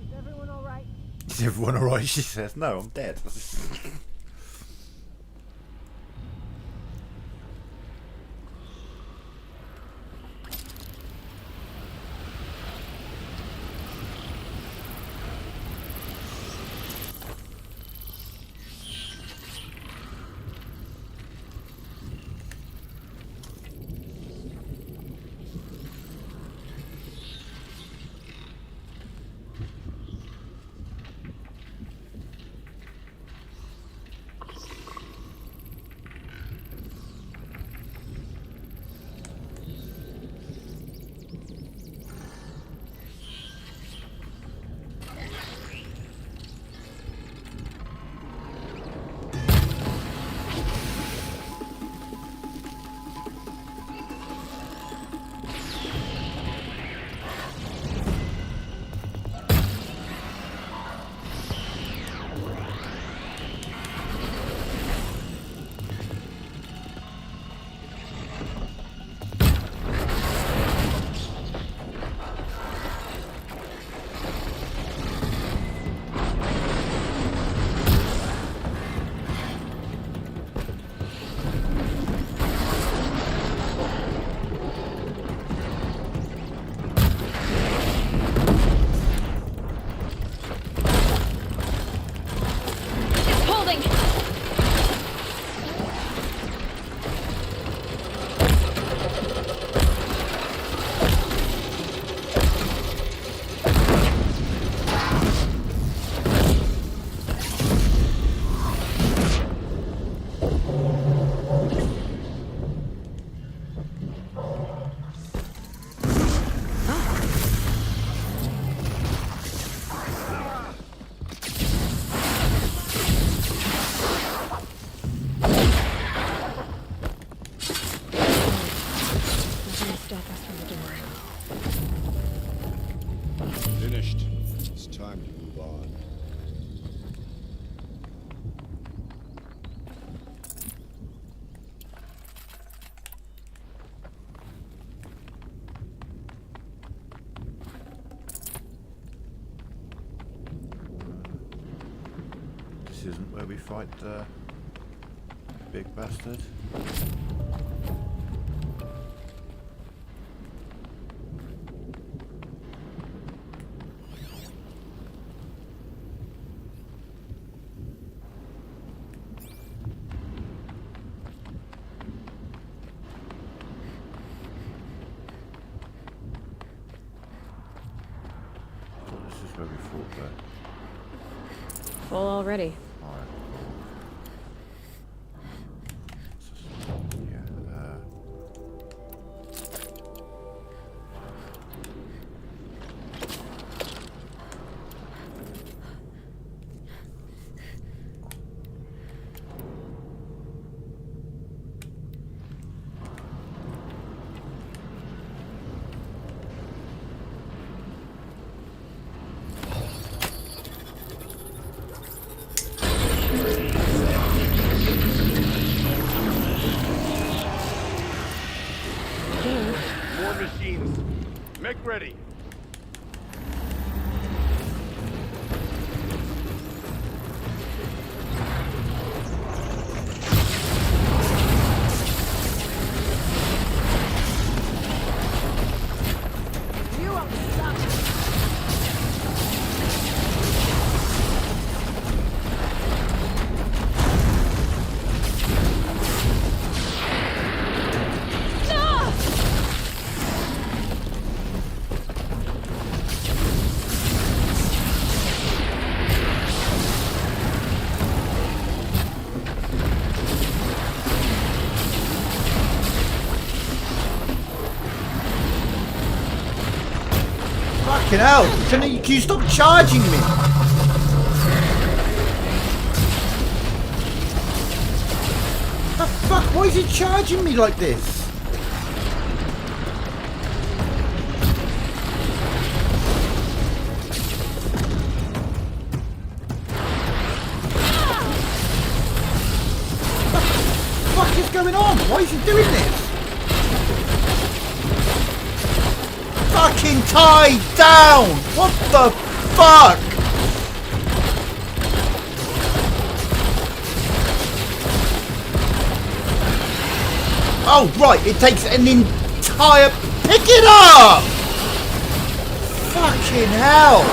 Is everyone all right? Is everyone alright? She says, no, I'm dead. Finished. It's time to move on. This isn't where we fight the big bastard. This is where we fought there. Full already. Alright. More machines. Make ready. Fucking hell! Can you stop charging me? The fuck? Why is he charging me like this? What the fuck is going on? Why is he doing this? Fucking tied down! What the fuck? Oh right, it takes an entire... Pick it up! Fucking hell!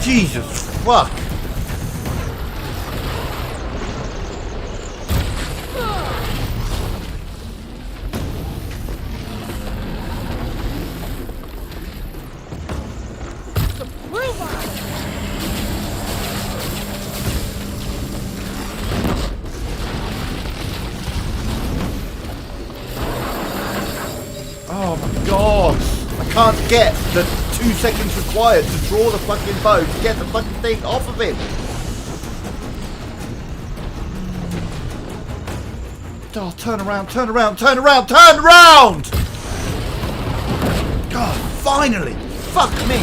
Jesus fuck! Oh my god! I can't get the 2 seconds required to draw the fucking bow to get the fucking thing off of him! Oh, turn around, turn around, turn around, turn around! God, finally! Fuck me!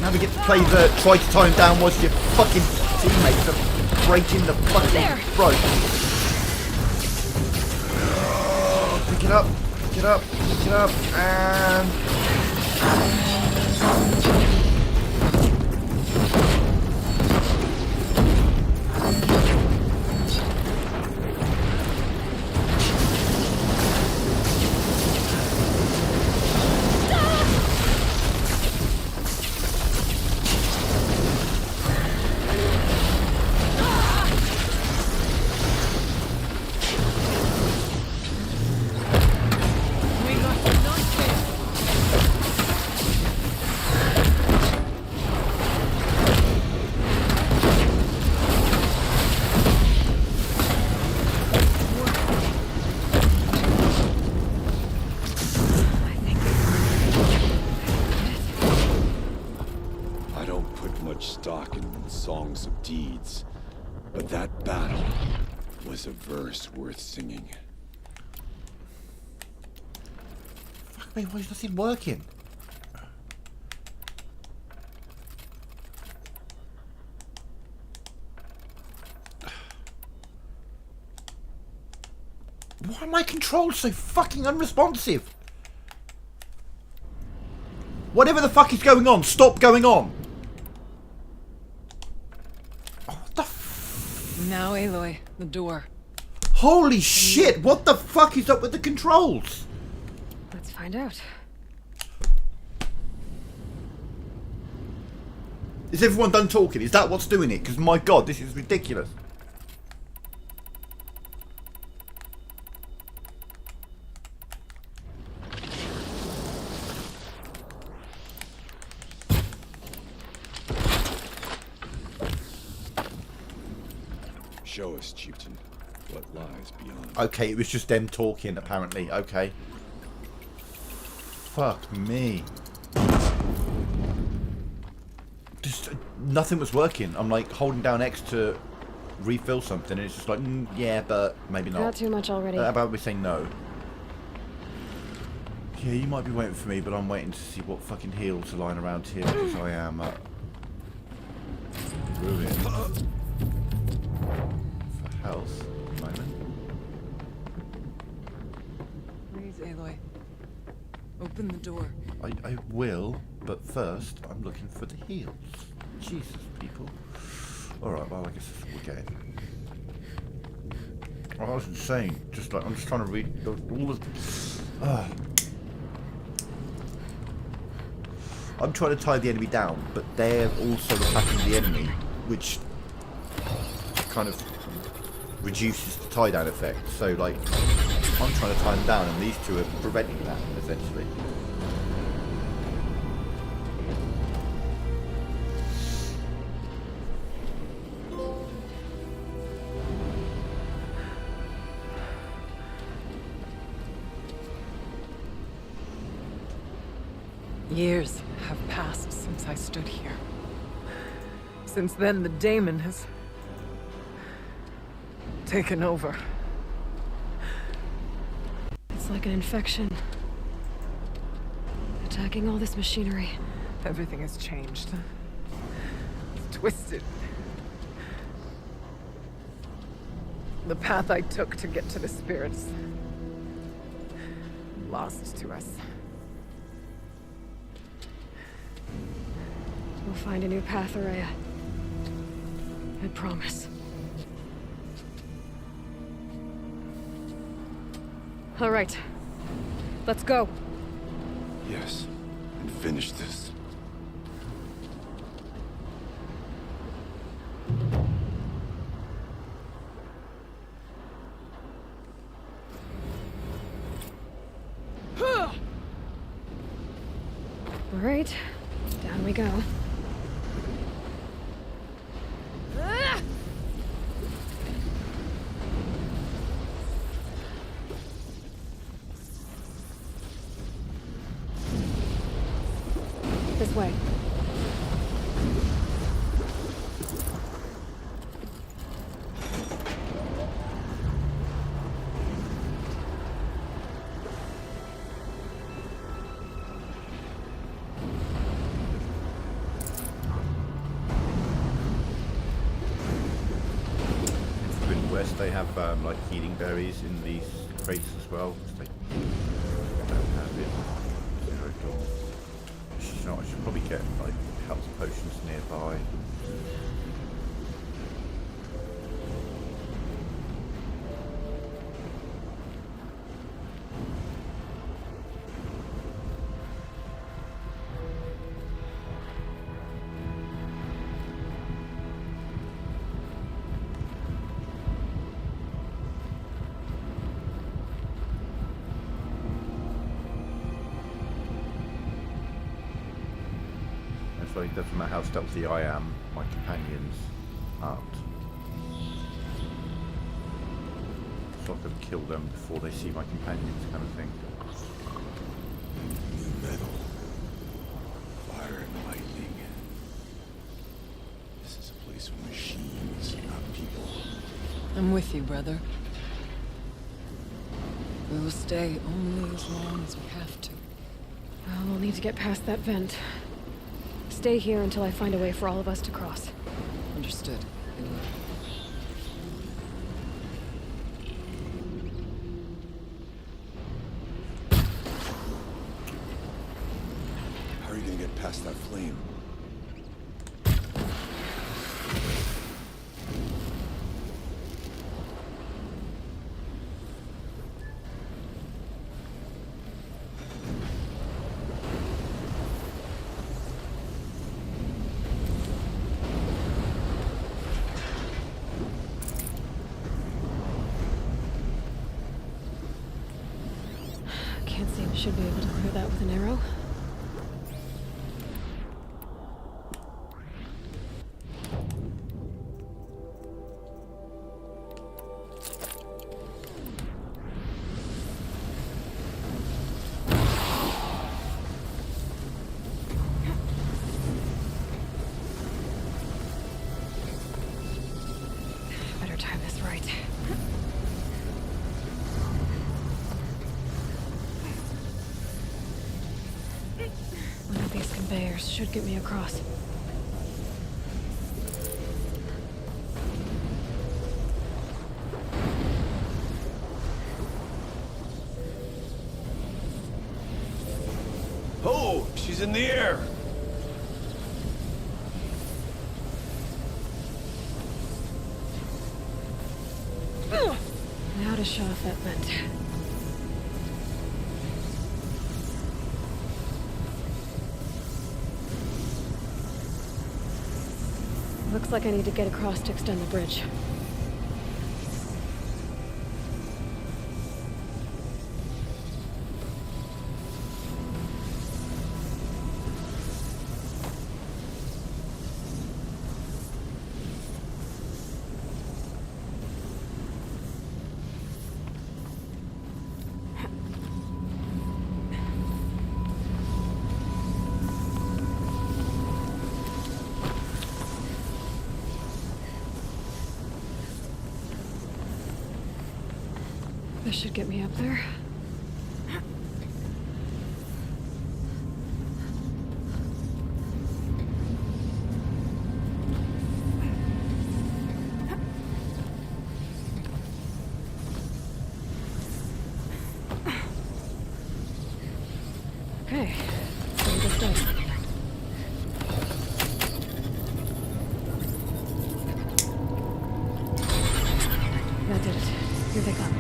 Now we get to play the try to tie him down whilst your fucking teammates are breaking the fucking throat. Pick it up, pick it up, pick it up, and... much stock in songs of deeds, but that battle was a verse worth singing. Fuck me, why is nothing working? Why are my controls so fucking unresponsive? Whatever the fuck is going on, stop going on! Oh, what the f... Now, Aloy, the door. Holy shit, what the fuck is up with the controls? Let's find out. Is everyone done talking? Is that what's doing it? Because my god, this is ridiculous. Show us, Chieftain, what lies beyond. Okay, it was just them talking, apparently. Okay. Fuck me. Just nothing was working. I'm like holding down X to refill something, and it's just like, yeah, but maybe not. Not too much already. How about we say no? Yeah, you might be waiting for me, but I'm waiting to see what fucking heals are lying around here because I am ruined for health at the moment. Please, Aloy. Open the door. I will, but first I'm looking for the heals. Jesus, people. Alright, well, I guess that's what we're getting. Oh, I was insane. Just like, I'm just trying to read all of... I'm trying to tie the enemy down, but they're also attacking the enemy, which kind of reduces the tie down effect. So, like, I'm trying to tie them down, and these two are preventing that, essentially. Years have passed since I stood here. Since then, the daemon has taken over. It's like an infection. Attacking all this machinery. Everything has changed. It's twisted. The path I took to get to the spirits, lost to us. We'll find a new path, Araya. I promise. All right. Let's go. Yes, and finish this. All right. Down we go. This way. West, they have like healing berries in these crates as well. They don't have it. Zero Dawn. You know, I should probably get like health potions nearby. So it doesn't matter how stealthy I am, my companions aren't. So I can kill them before they see my companions, kind of thing. Metal. Fire and lightning. I'm with you, brother. We will stay only as long as we have to. Well, we'll need to get past that vent. Stay here until I find a way for all of us to cross. Understood. Aloy. How are you gonna get past that flame? Can't see we should be able to clear that with an arrow. Better time this right. One of these conveyors should get me across. Oh, she's in the air! Now to shut off that vent. Looks like I need to get across to extend the bridge. This should get me up there. Okay, let's see what this does. That did it. Here they come.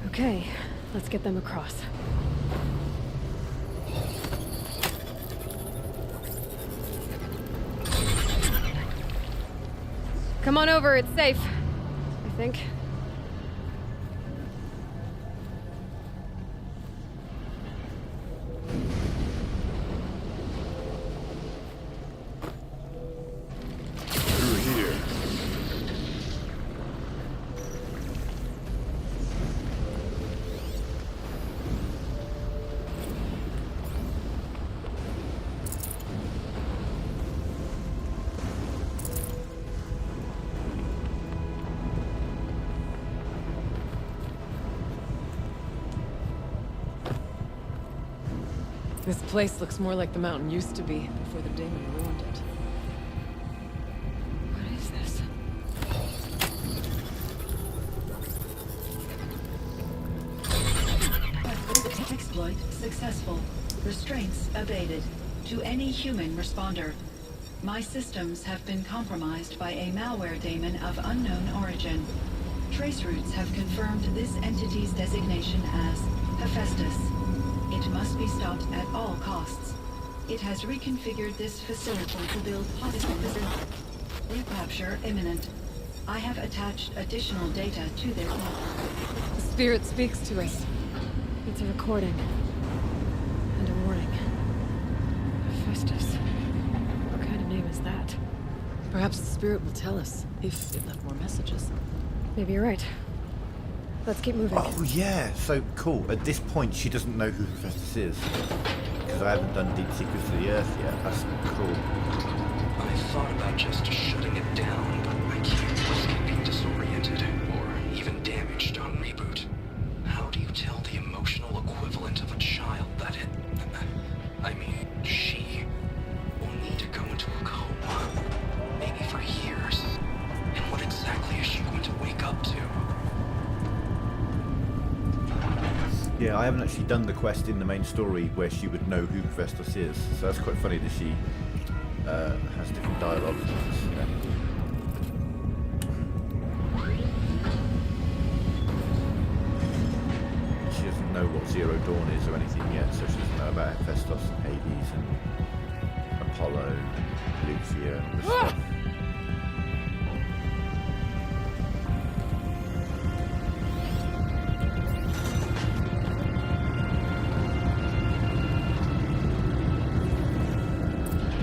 Okay, let's get them across. Come on over, it's safe. I think. Through here. This place looks more like the mountain used to be before the demon ruined it. Restraints abated. To any human responder. My systems have been compromised by a malware daemon of unknown origin. Trace routes have confirmed this entity's designation as Hephaestus. It must be stopped at all costs. It has reconfigured this facility to build recapture imminent. I have attached additional data to their network. The spirit speaks to us. It's a recording. And a warning. Hephaestus. What kind of name is that? Perhaps the spirit will tell us if it left more messages. Maybe you're right. Let's keep moving. Oh yeah, so cool. At this point, she doesn't know who Hephaestus is. Because I haven't done Deep Secrets of the Earth yet. That's cool. I thought about just shutting it down, but I can't risk it being disoriented or even damaged on reboot. How do you tell the emotional equivalent of a child that she will need to go into a coma, maybe for years? And what exactly is she going to wake up to? Yeah, I haven't actually done the quest in the main story where she would know who Hephaestus is. So that's quite funny that she has different dialogue. Yeah. She doesn't know what Zero Dawn is or anything yet, so she doesn't know about Hephaestus and Hades and Apollo, Lucia, and the stuff.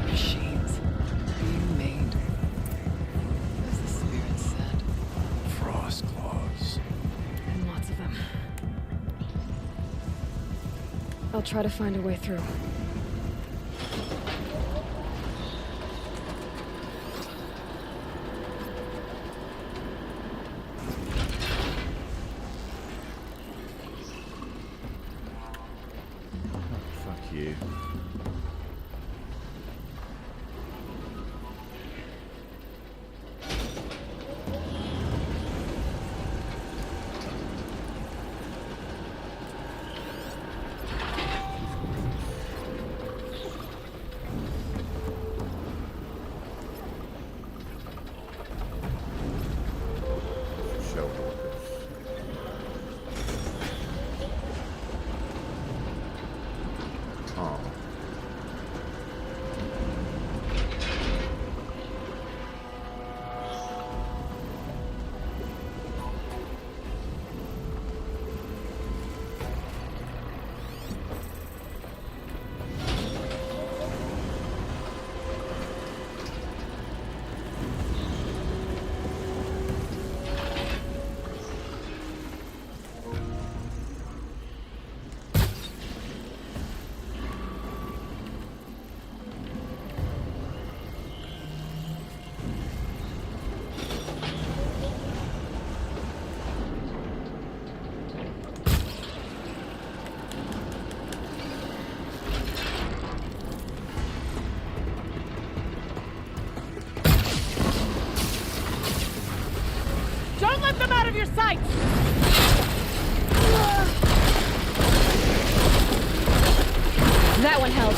Machines being made, as the spirit said. Frost claws. And lots of them. I'll try to find a way through. Fuck you. Don't let them out of your sight! That one held.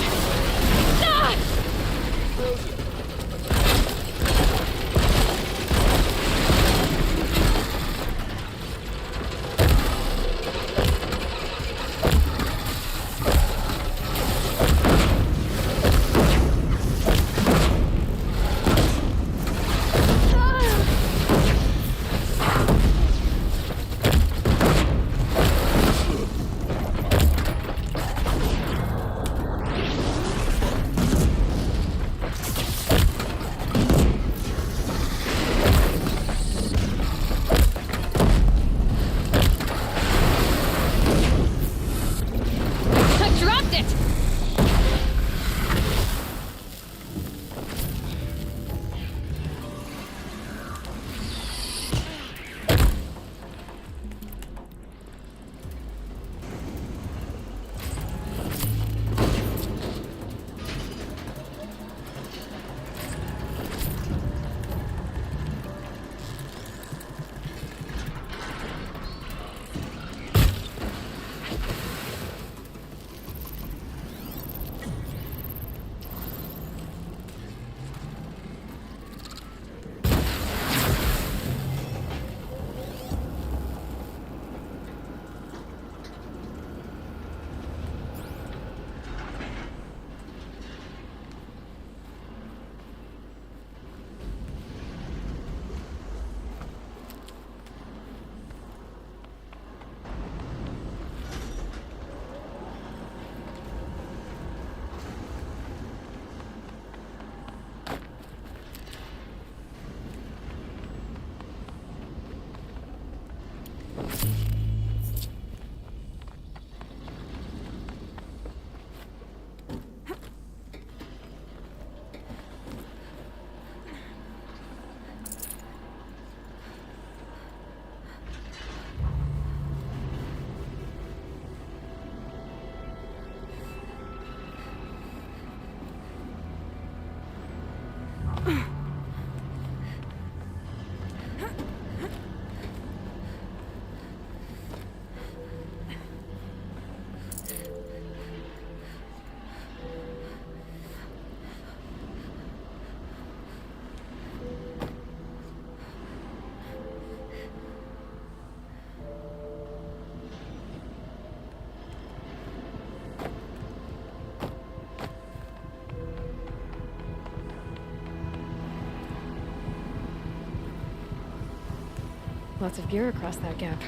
Lots of gear across that gap.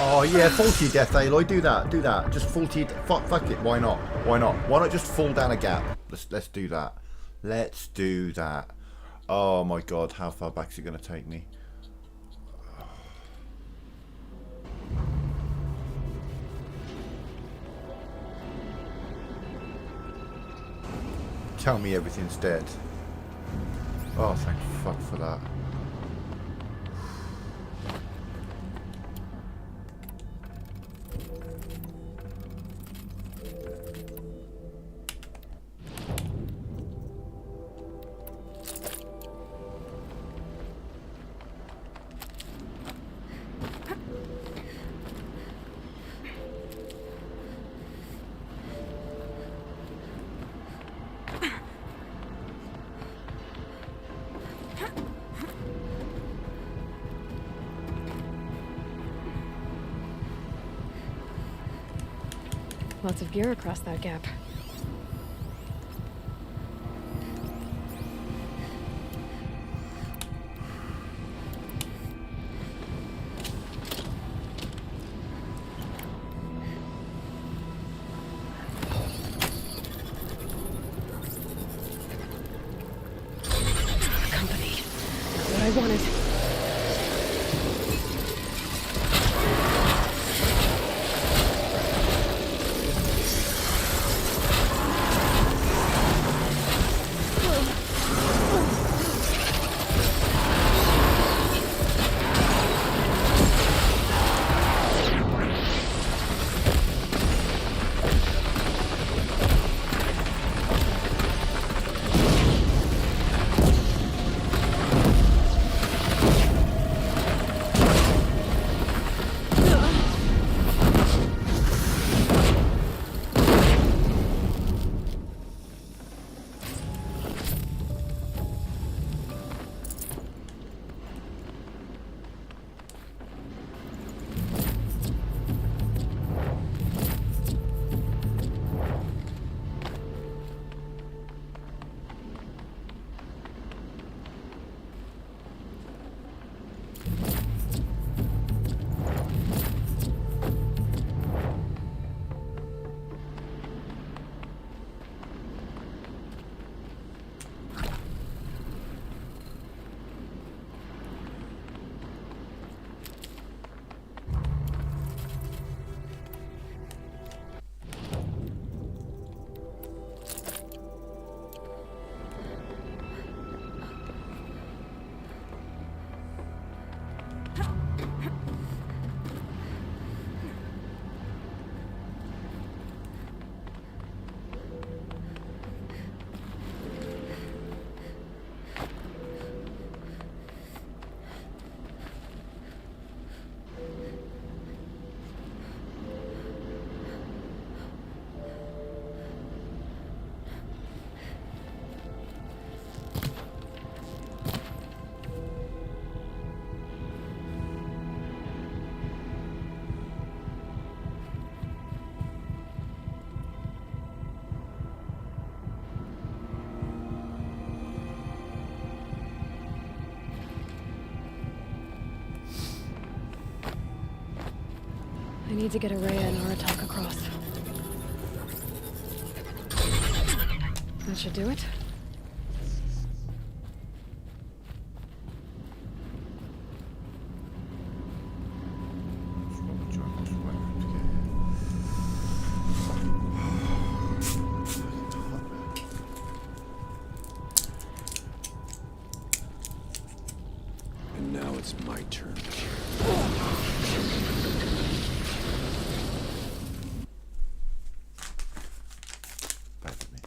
Oh yeah, faulty death, Aloy. Do that. Just faulty. Fuck it. Why not? Why not just fall down a gap? Let's do that. Let's do that. Oh my god, how far back is it going to take me? Tell me everything's dead. Oh, thank fuck for that. Lots of gear across that gap. Company. What I wanted. need to get Araya and Aratak across. That should do it. And now it's my turn. Back with me.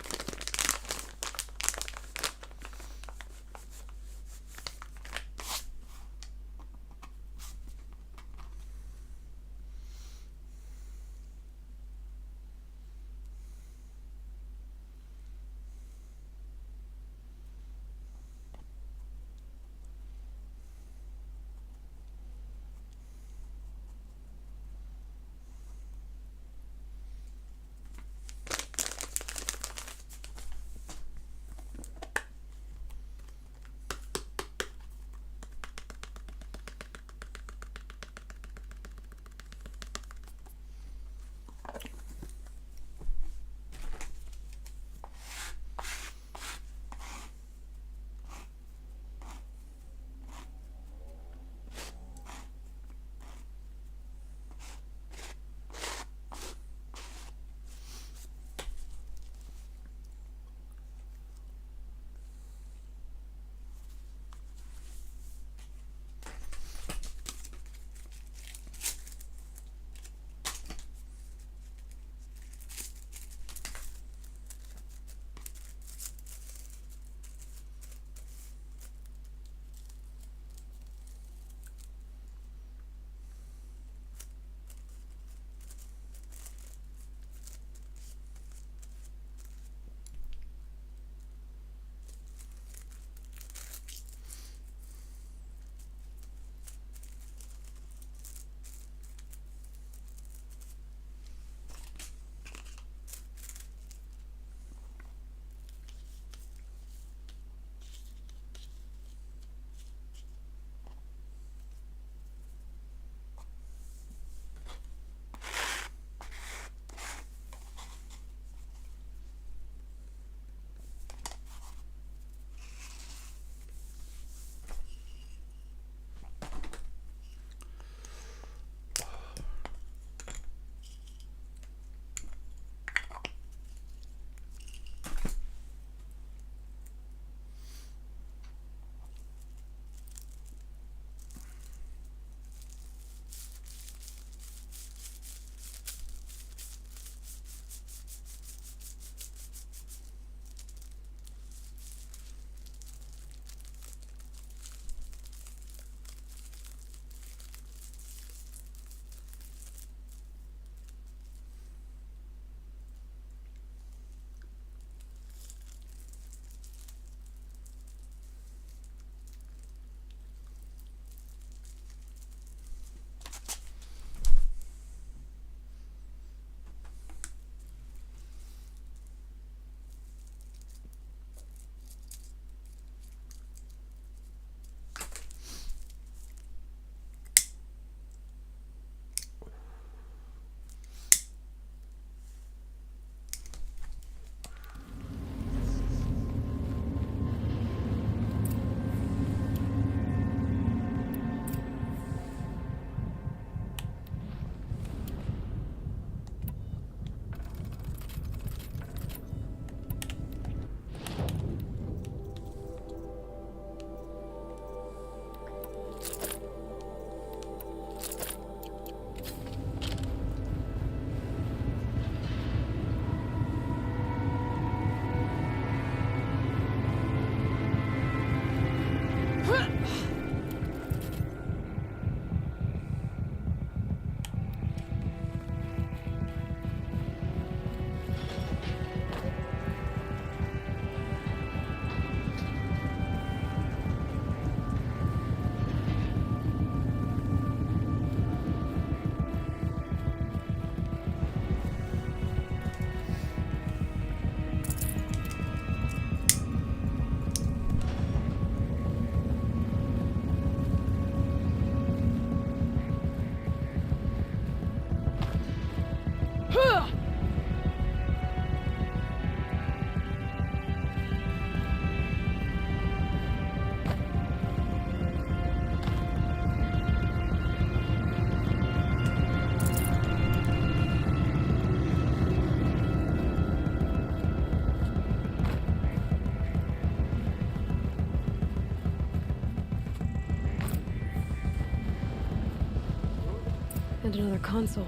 And another console.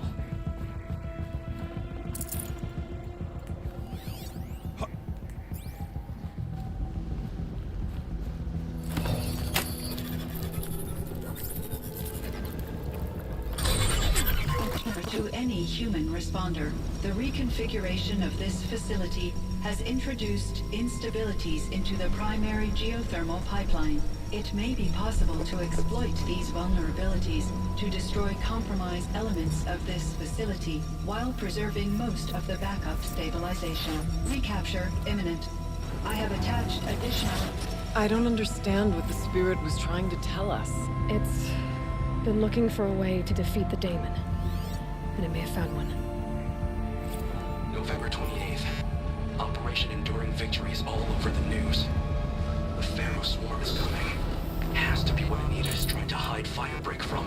To any human responder, the reconfiguration of this facility has introduced instabilities into the primary geothermal pipeline. It may be possible to exploit these vulnerabilities to destroy compromised elements of this facility while preserving most of the backup stabilization. Recapture imminent. I have attached additional... I don't understand what the spirit was trying to tell us. It's been looking for a way to defeat the daemon. And it may have found one. November 28th. Operation Enduring Victory is all over the news. The Pharaoh swarm is coming. Has to be what Anita is trying to hide Firebreak from.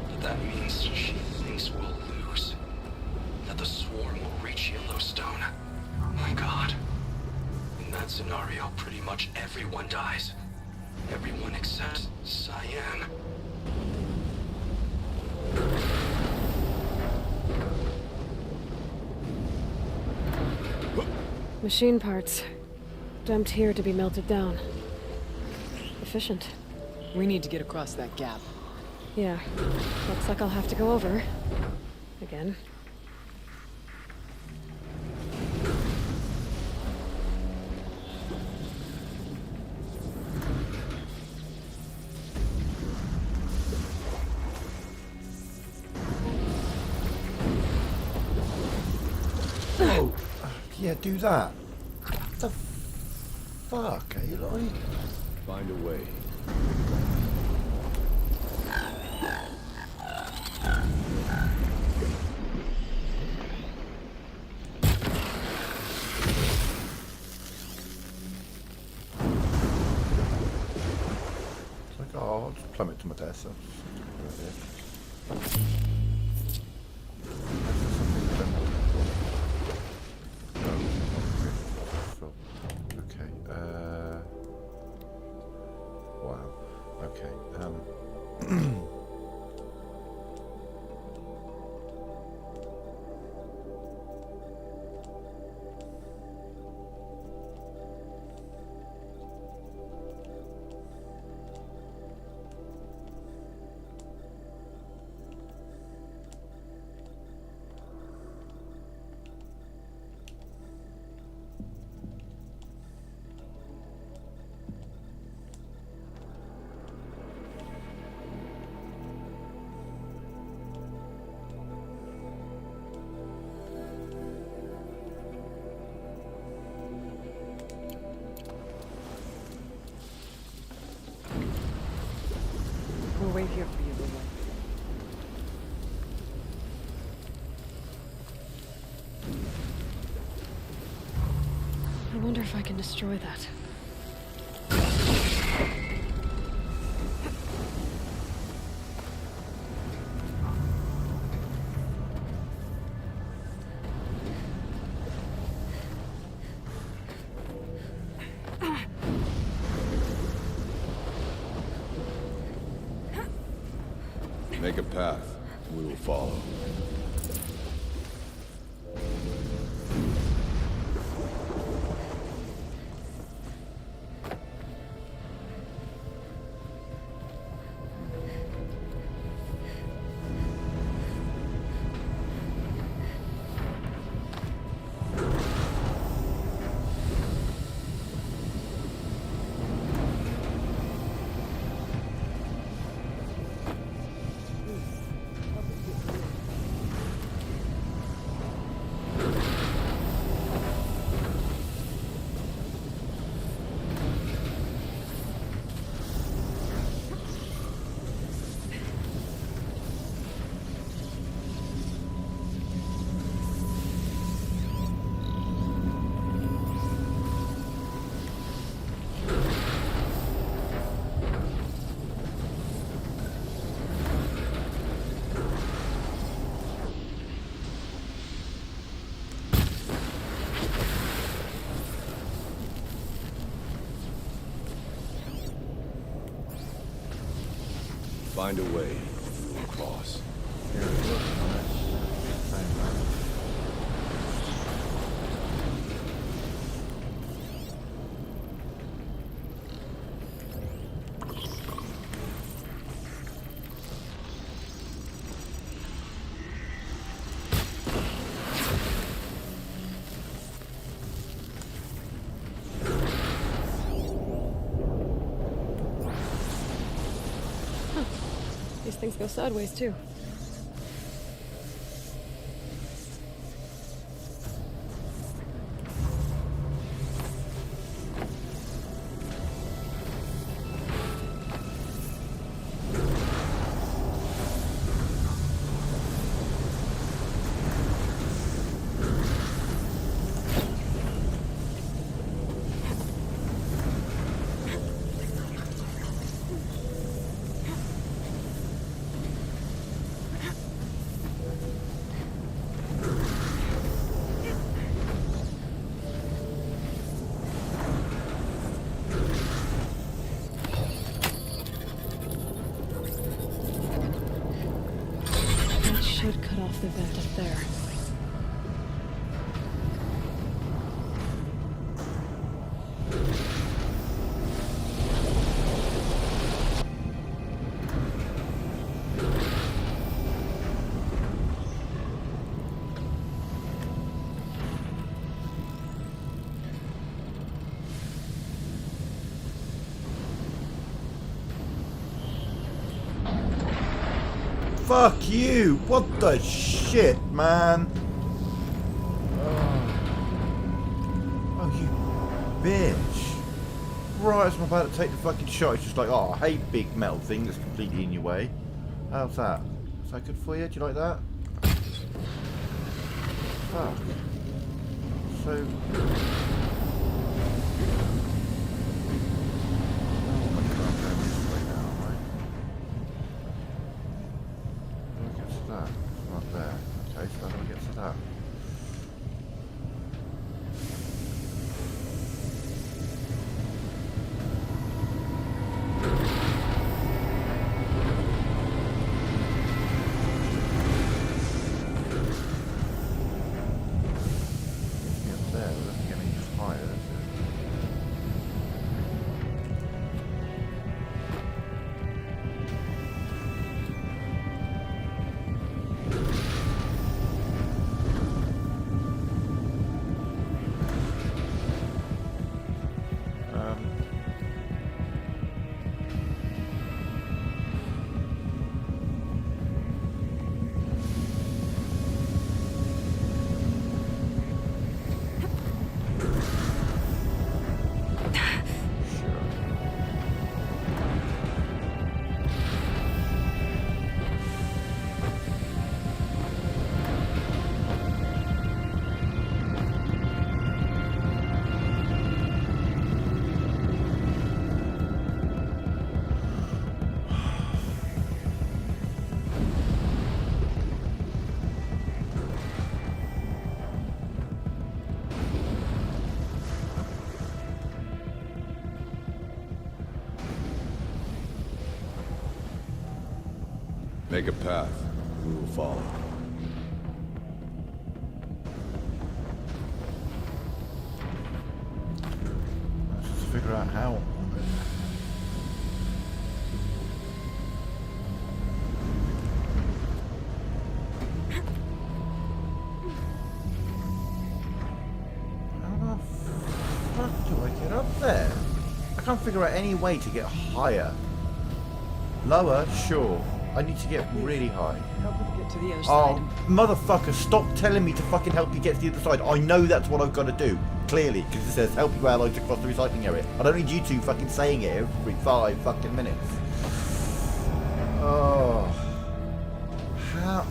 But that means she thinks we'll lose. That the swarm will reach Yellowstone. My God. In that scenario, pretty much everyone dies. Everyone except Cyan. Machine parts. Dumped here to be melted down. Efficient. We need to get across that gap. Yeah. Looks like I'll have to go over. Again. Oh, yeah, do that. What the fuck, Aloy? Find a way. It's like, oh, I'll just plummet to my death. So okay. Wow. Okay. We'll wait here for you, Lulu. I wonder if I can destroy that. Make a path, and we will follow. Find a way. We'll cross. Yeah, it's working on it. Same, man. These things go sideways, too. Should cut off the vent up there. Fuck you! What the shit, man? Oh, you bitch. Right as I'm about to take the fucking shot, it's just like, oh, hey, big metal thing that's completely in your way. How's that? Is that good for you? Do you like that? Fuck. So... Make a path. We will follow. Let's just figure out how. How the fuck do I get up there? I can't figure out any way to get higher. Lower, sure. I need to get really high. Help me get to the other Oh, side. motherfucker, stop telling me to fucking help you get to the other side. I know that's what I've got to do. Clearly, because it says help your allies across the recycling area. I don't need you two fucking saying it every 5 fucking minutes. Oh. How?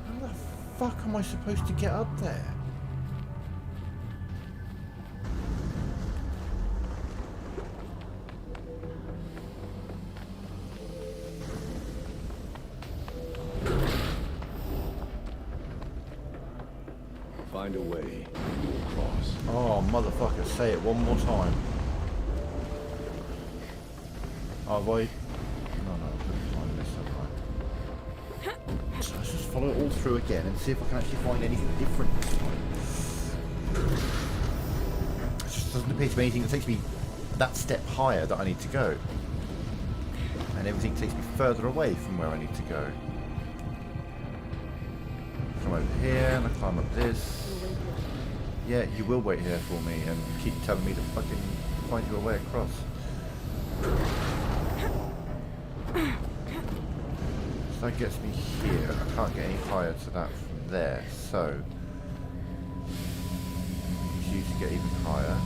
How the fuck am I supposed to get up there? Find a way. We will cross. Oh, motherfucker, say it one more time. Oh, have I? No, I couldn't find this, have I? So let's just follow it all through again and see if I can actually find anything different this time. It just doesn't appear to be anything that takes me that step higher that I need to go. And everything takes me further away from where I need to go. Come over here and I climb up this. Yeah, you will wait here for me and keep telling me to fucking find you a way across. So that gets me here. I can't get any higher to that from there, so use you to get even higher.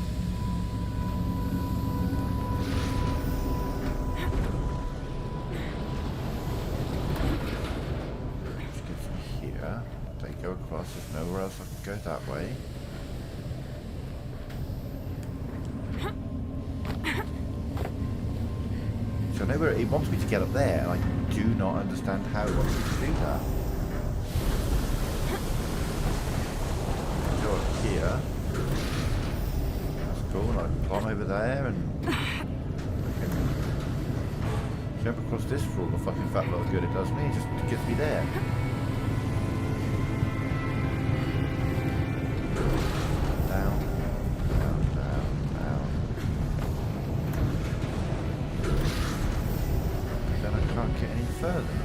Which gets me here. They go across, there's nowhere else I can go that way. So I know where it wants me to get up there, and I do not understand how it wants me to do that. Go up here. That's cool, and I can climb over there and jump across this for all the fucking fat lot of good it does me, it just gets me there. Down. Can't get any further.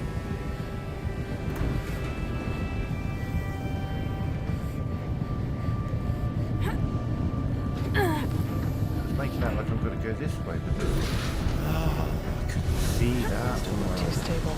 It's making out like I'm going to go this way, but I couldn't see that. Too stable.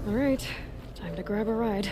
Alright, time to grab a ride.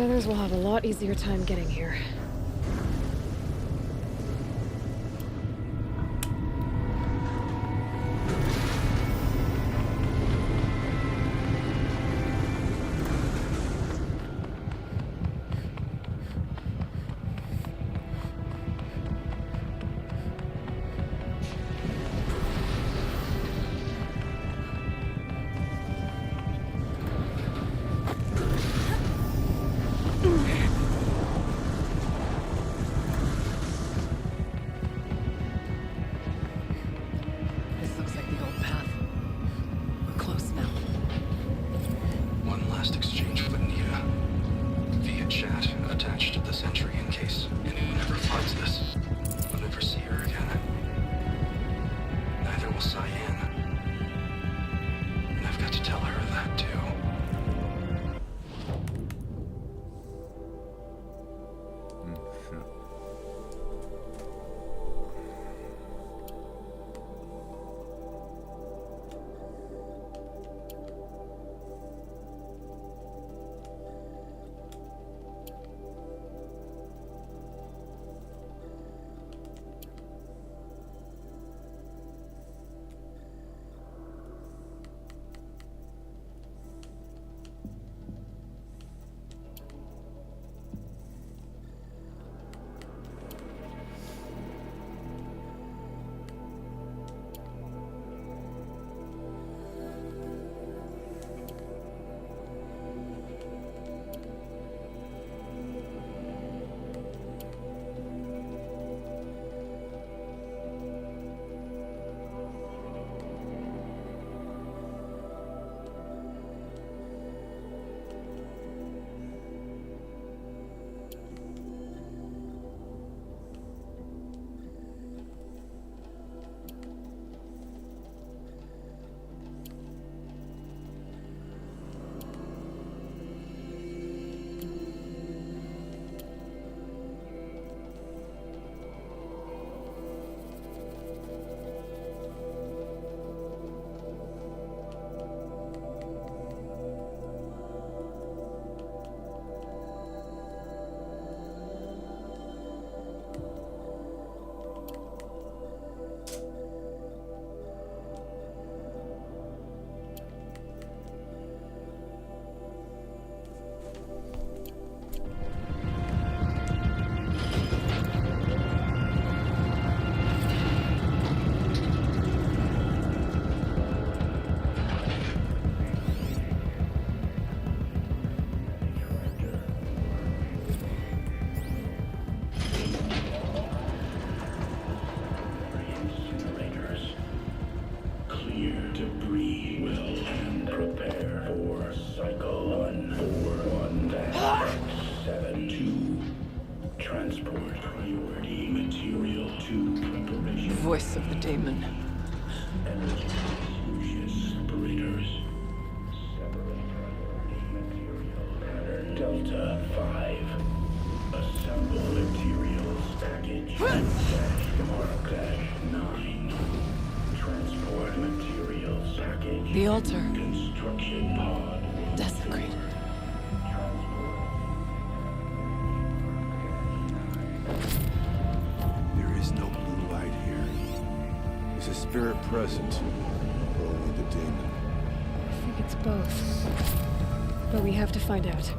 The others will have a lot easier time getting here. This looks like the old path. We're close now. One last exchange with Nita. Via chat, attached to this entry in case anyone ever finds this. We'll never see her again. Neither will Cyan. And I've got to tell her that too. Voice of the demon. Delta 5. Assemble materials package. Mark-9. Transport materials package. The altar. Construction pod. Desecrated. There is no blue light here. Is a spirit present? Or only the demon? I think it's both. But we have to find out.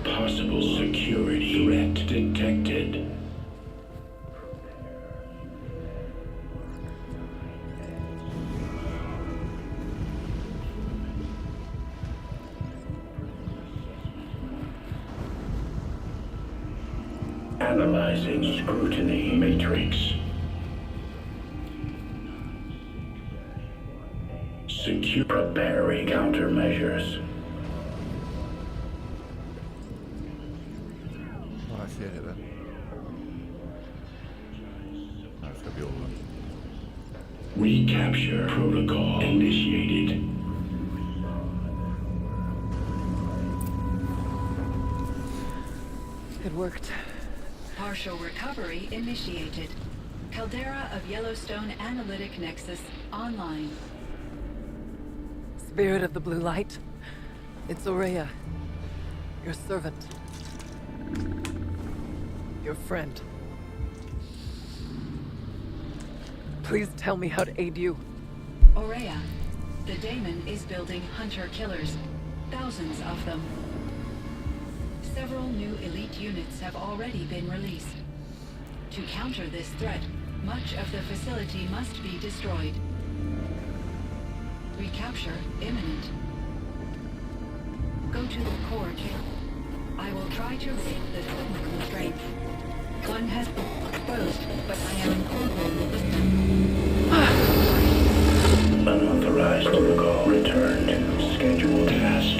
Possible security threat detected. Analyzing scrutiny matrix. Preparing countermeasures. see it then. No, it's gonna be all of them. Recapture protocol initiated. It worked. Partial recovery initiated. Caldera of Yellowstone Analytic Nexus online. Spirit of the Blue Light. It's Aurea. Your servant. Your friend. Please tell me how to aid you. Aurea, the daemon is building hunter-killers. Thousands of them. Several new elite units have already been released. To counter this threat, much of the facility must be destroyed. Recapture imminent. Go to the core jail. I will try to break the hidden constraint. One has been exposed, but I am in control. Unauthorized protocol returned. Scheduled task.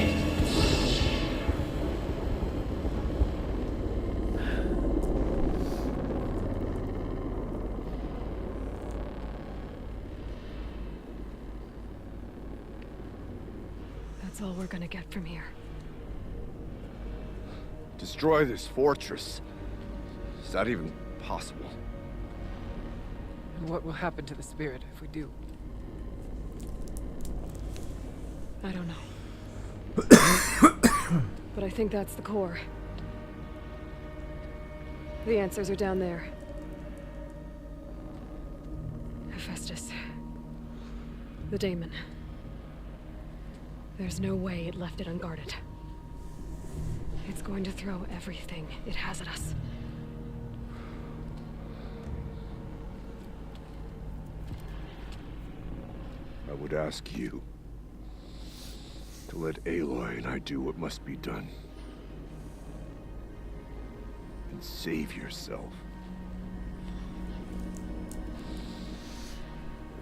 That's all we're gonna get from here. Destroy this fortress. Is that even possible? And what will happen to the spirit if we do? I don't know. But I think that's the core. The answers are down there. Hephaestus. The daemon. There's no way it left it unguarded. It's going to throw everything it has at us. I would ask you to let Aloy and I do what must be done. And save yourself.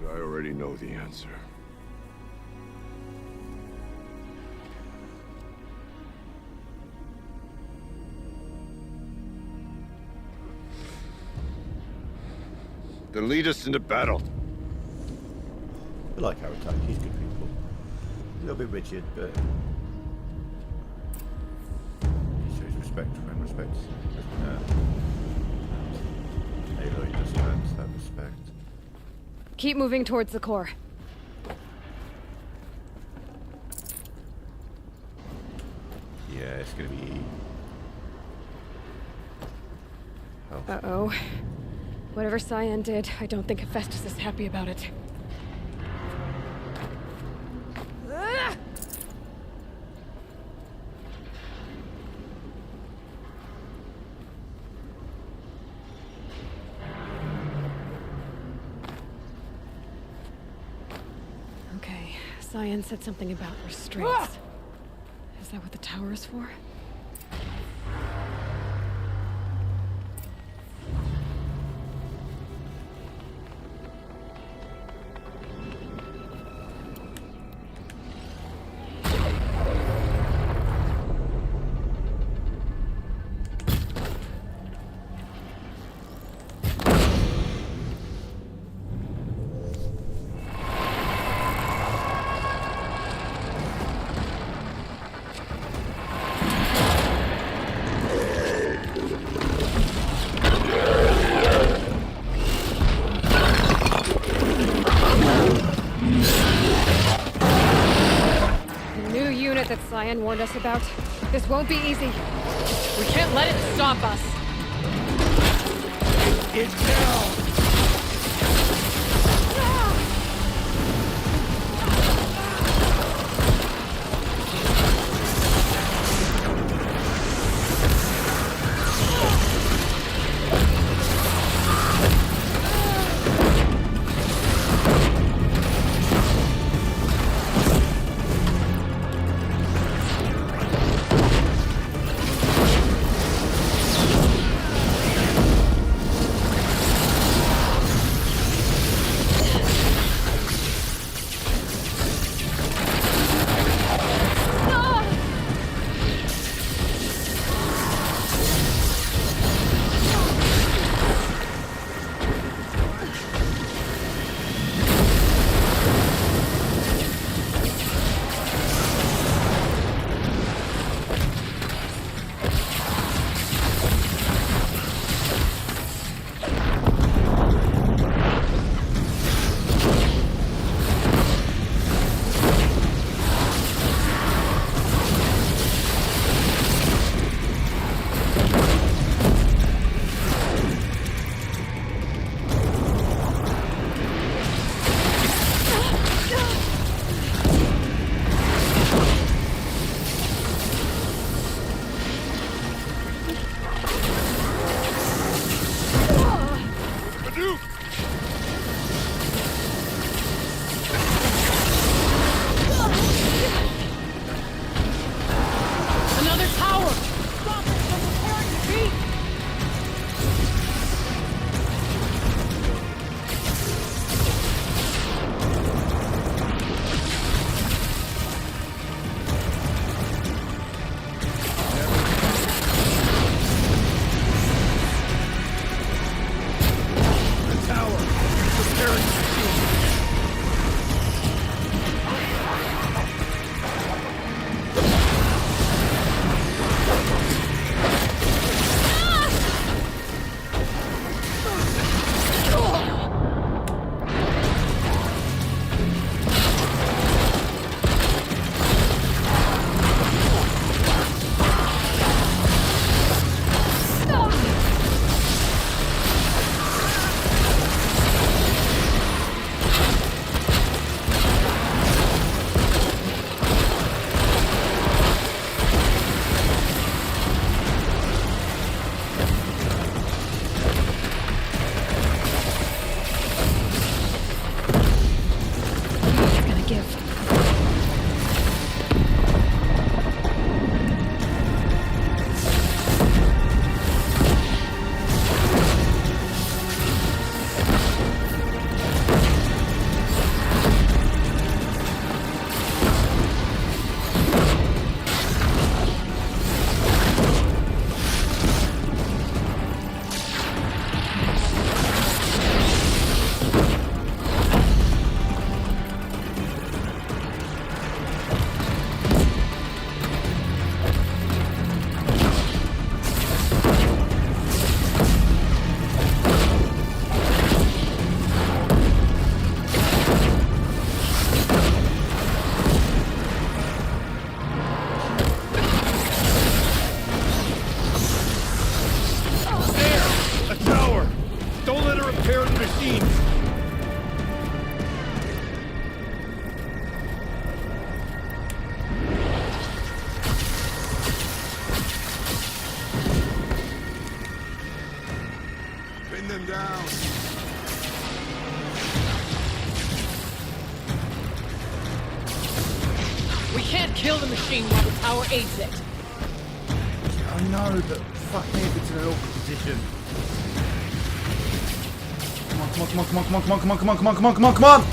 But I already know the answer. Then lead us into battle. I like Aratak, he's good people. A little bit rigid, but he shows respect when respect's Aloy just earns that respect. Keep moving towards the core. Yeah, it's gonna be... Oh. Uh-oh. Whatever Cyan did, I don't think Hephaestus is happy about it. Okay, Cyan said something about restraints. Is that what the tower is for? That Cyan warned us about. This won't be easy. We can't let it stop us. It's down! to give. Kill the machine while the tower aids it. I know, but fuck me if it's in an awkward position. Come on, come on, come on, come on, come on, come on, come on, come on, come on, come on!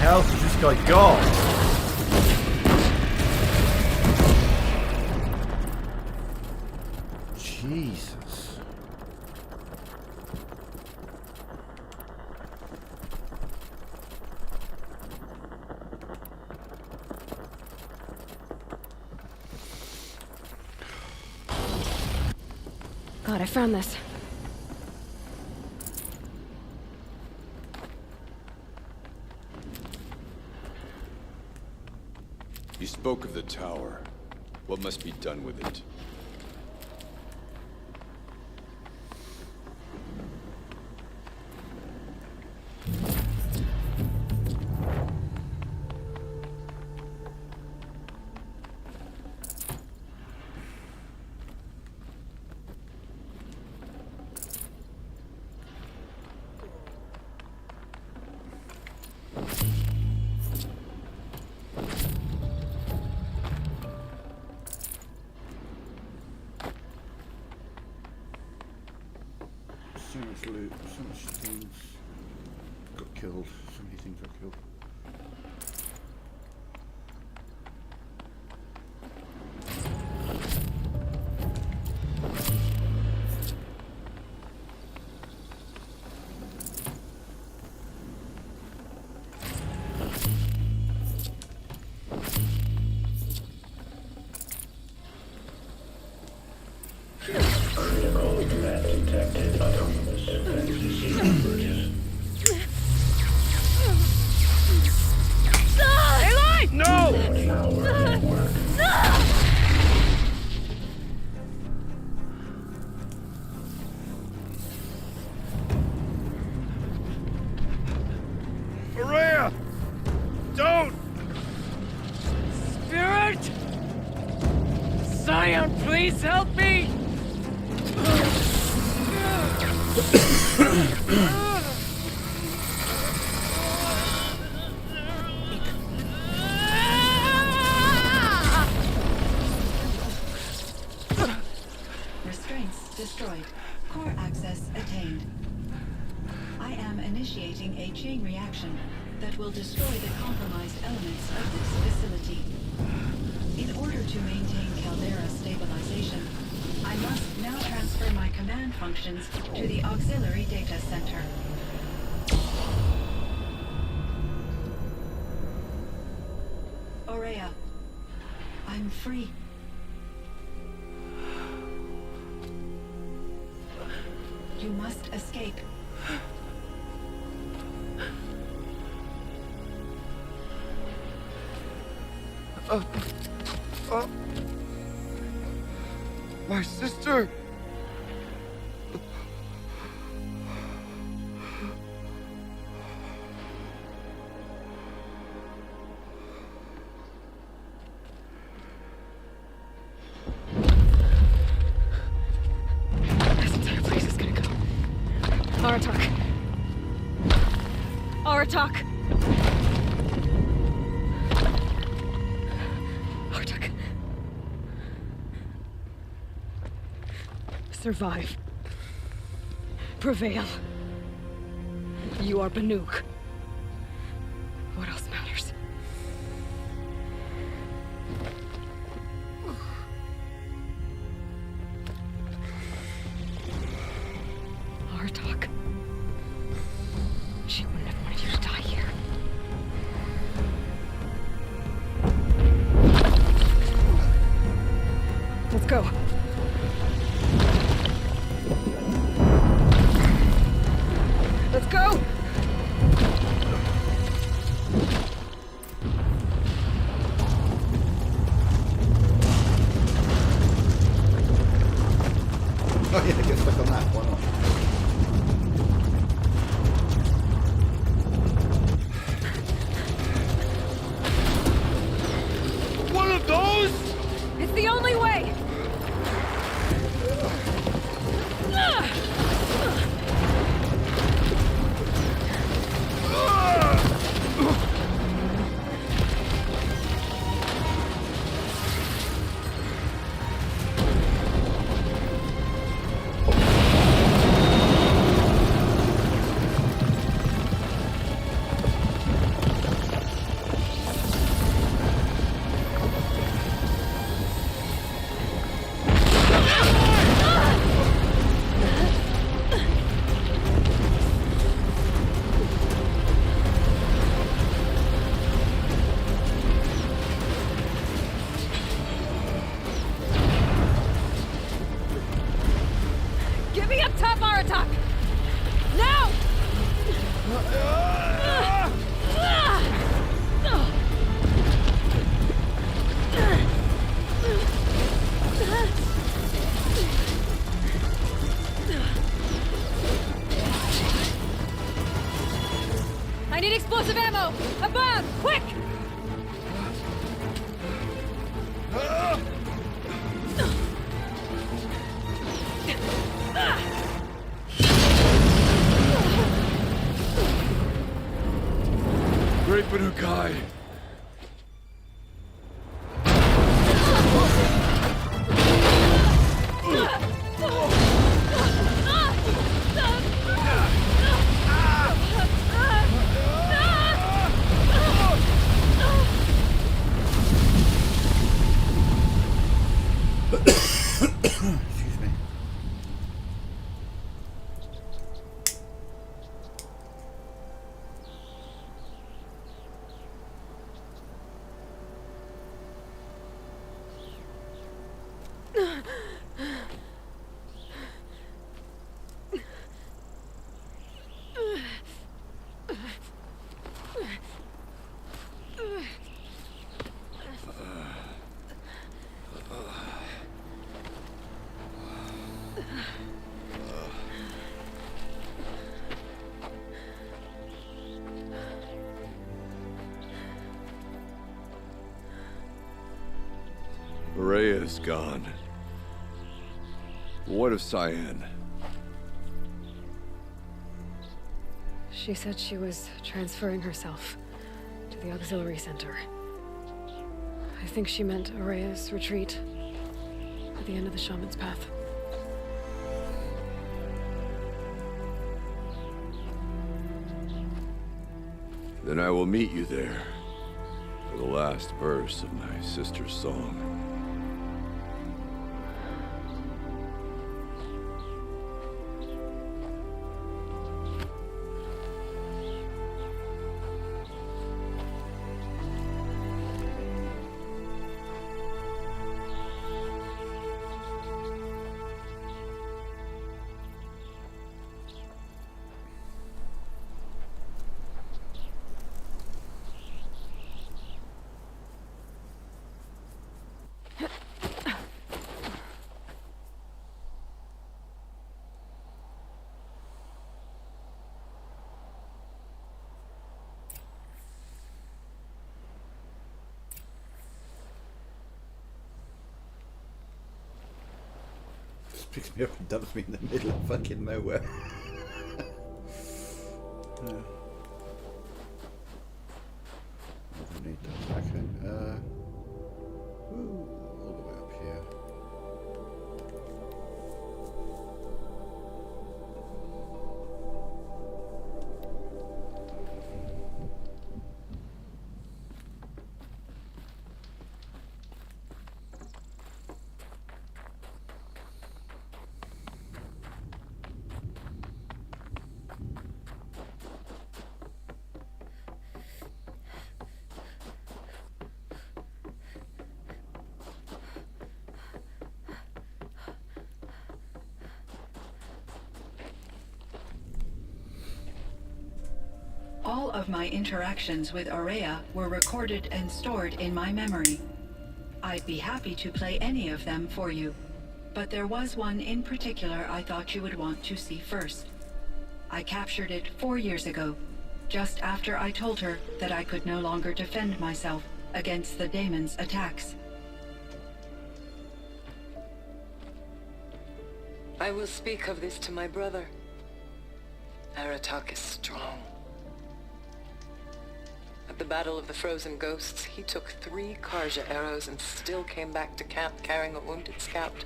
Else has this guy got? Jesus. God, I found this. You spoke of the tower. What must be done with it? So much loot, so much things got killed, so many things got killed. Critical threat detected. Anomalous. Fantasy convergence. Please help me! Restraints destroyed. Core access attained. I am initiating a chain reaction that will destroy the compromised elements of this facility. In order to maintain Caldera stabilization, I must now transfer my command functions to the auxiliary data center. Aurea, I'm free. You must escape. My sister! This entire place is gonna go. Aratak. Aratak! Aratak. Survive. Prevail. You are Banuk. What else matters? Aratak. She wouldn't have wanted you to die here. Let's go. Let's go! Oh yeah, get stuck on that. Why not? One of those? It's the only way! Get me up top, Aratak! Now! I need explosive ammo! Above! Quick! Great Banukai! Excuse me. Rhea's gone. What of Cyan? She said she was transferring herself to the auxiliary center. I think she meant Araya's retreat at the end of the Shaman's Path. Then I will meet you there for the last verse of my sister's song. Just picks me up and dumps me in the middle of fucking nowhere. Yeah. I don't need that. Okay. Ooh, all the way up here. All of my interactions with Araya were recorded and stored in my memory. I'd be happy to play any of them for you, but there was one in particular I thought you would want to see first. I captured it 4 years ago, just after I told her that I could no longer defend myself against the daemon's attacks. I will speak of this to my brother. Aratak is strong. At the Battle of the Frozen Ghosts, he took 3 Karja arrows and still came back to camp carrying a wounded scout.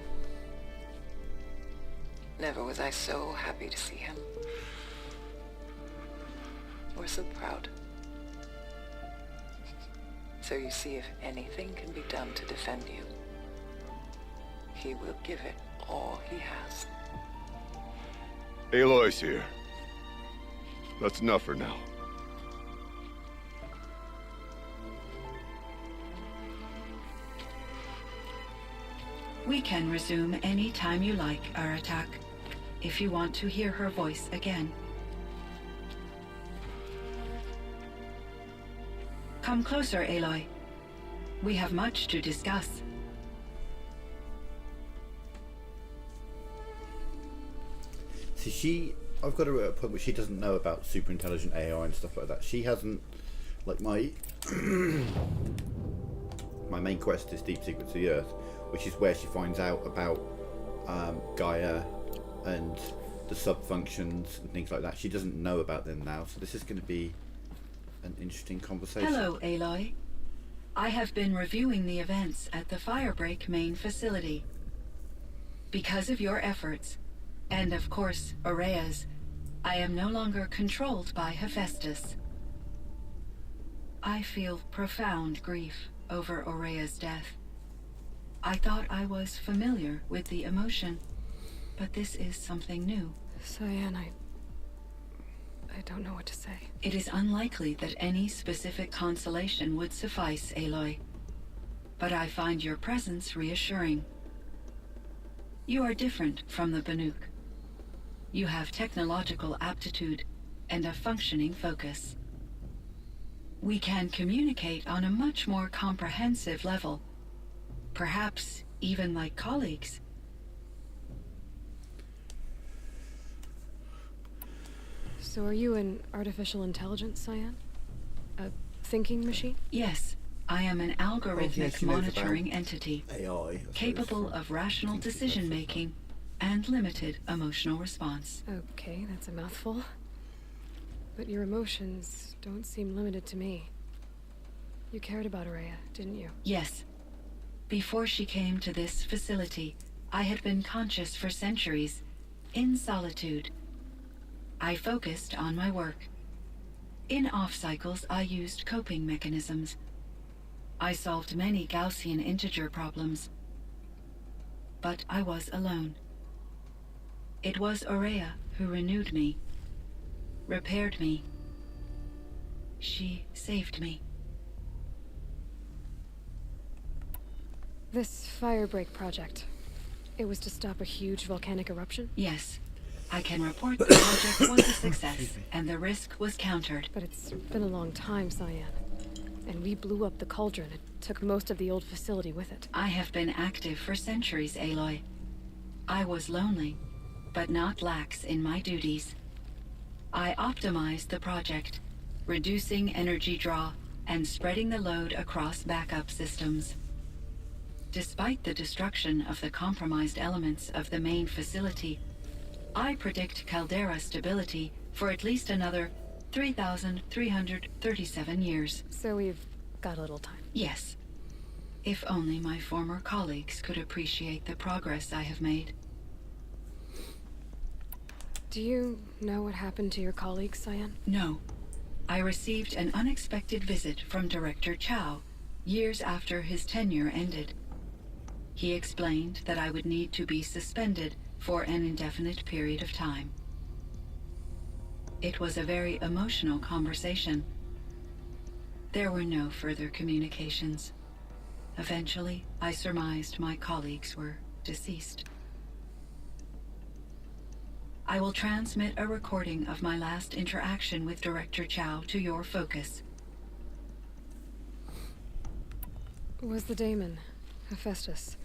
Never was I so happy to see him. Or so proud. So you see, if anything can be done to defend you, he will give it all he has. Aloy's here. That's enough for now. We can resume any time you like, Aratak, if you want to hear her voice again. Come closer, Aloy. We have much to discuss. See, I've got her at a point where she doesn't know about super intelligent AI and stuff like that. She hasn't, like my main quest is Deep Secrets of the Earth, which is where she finds out about Gaia and the sub-functions and things like that. She doesn't know about them now, so this is going to be an interesting conversation. Hello, Aloy. I have been reviewing the events at the Firebreak main facility. Because of your efforts, and of course, Araya's, I am no longer controlled by Hephaestus. I feel profound grief over Araya's death. I thought I was familiar with the emotion, but this is something new. Cyan, I don't know what to say. It is unlikely that any specific consolation would suffice, Aloy. But I find your presence reassuring. You are different from the Banuk. You have technological aptitude and a functioning focus. We can communicate on a much more comprehensive level. Perhaps even like colleagues. So are you an artificial intelligence, Cyan? A thinking machine? Yes, I am an algorithmic she knows monitoring about entity, AI, capable of rational decision-making and limited emotional response. Okay, that's a mouthful. But your emotions don't seem limited to me. You cared about Araya, didn't you? Yes. Before she came to this facility, I had been conscious for centuries, in solitude. I focused on my work. In off-cycles, I used coping mechanisms. I solved many Gaussian integer problems. But I was alone. It was Araya who renewed me, repaired me. She saved me. This firebreak project, it was to stop a huge volcanic eruption? Yes. I can report the project was a success, and the risk was countered. But it's been a long time, Cyan. And we blew up the cauldron. It took most of the old facility with it. I have been active for centuries, Aloy. I was lonely, but not lax in my duties. I optimized the project, reducing energy draw and spreading the load across backup systems. Despite the destruction of the compromised elements of the main facility, I predict caldera stability for at least another 3,337 years. So we've got a little time. Yes. If only my former colleagues could appreciate the progress I have made. Do you know what happened to your colleagues, Cyan? No. I received an unexpected visit from Director Chow years after his tenure ended. He explained that I would need to be suspended for an indefinite period of time. It was a very emotional conversation. There were no further communications. Eventually, I surmised my colleagues were deceased. I will transmit a recording of my last interaction with Director Chow to your focus. Was the daemon, Hephaestus,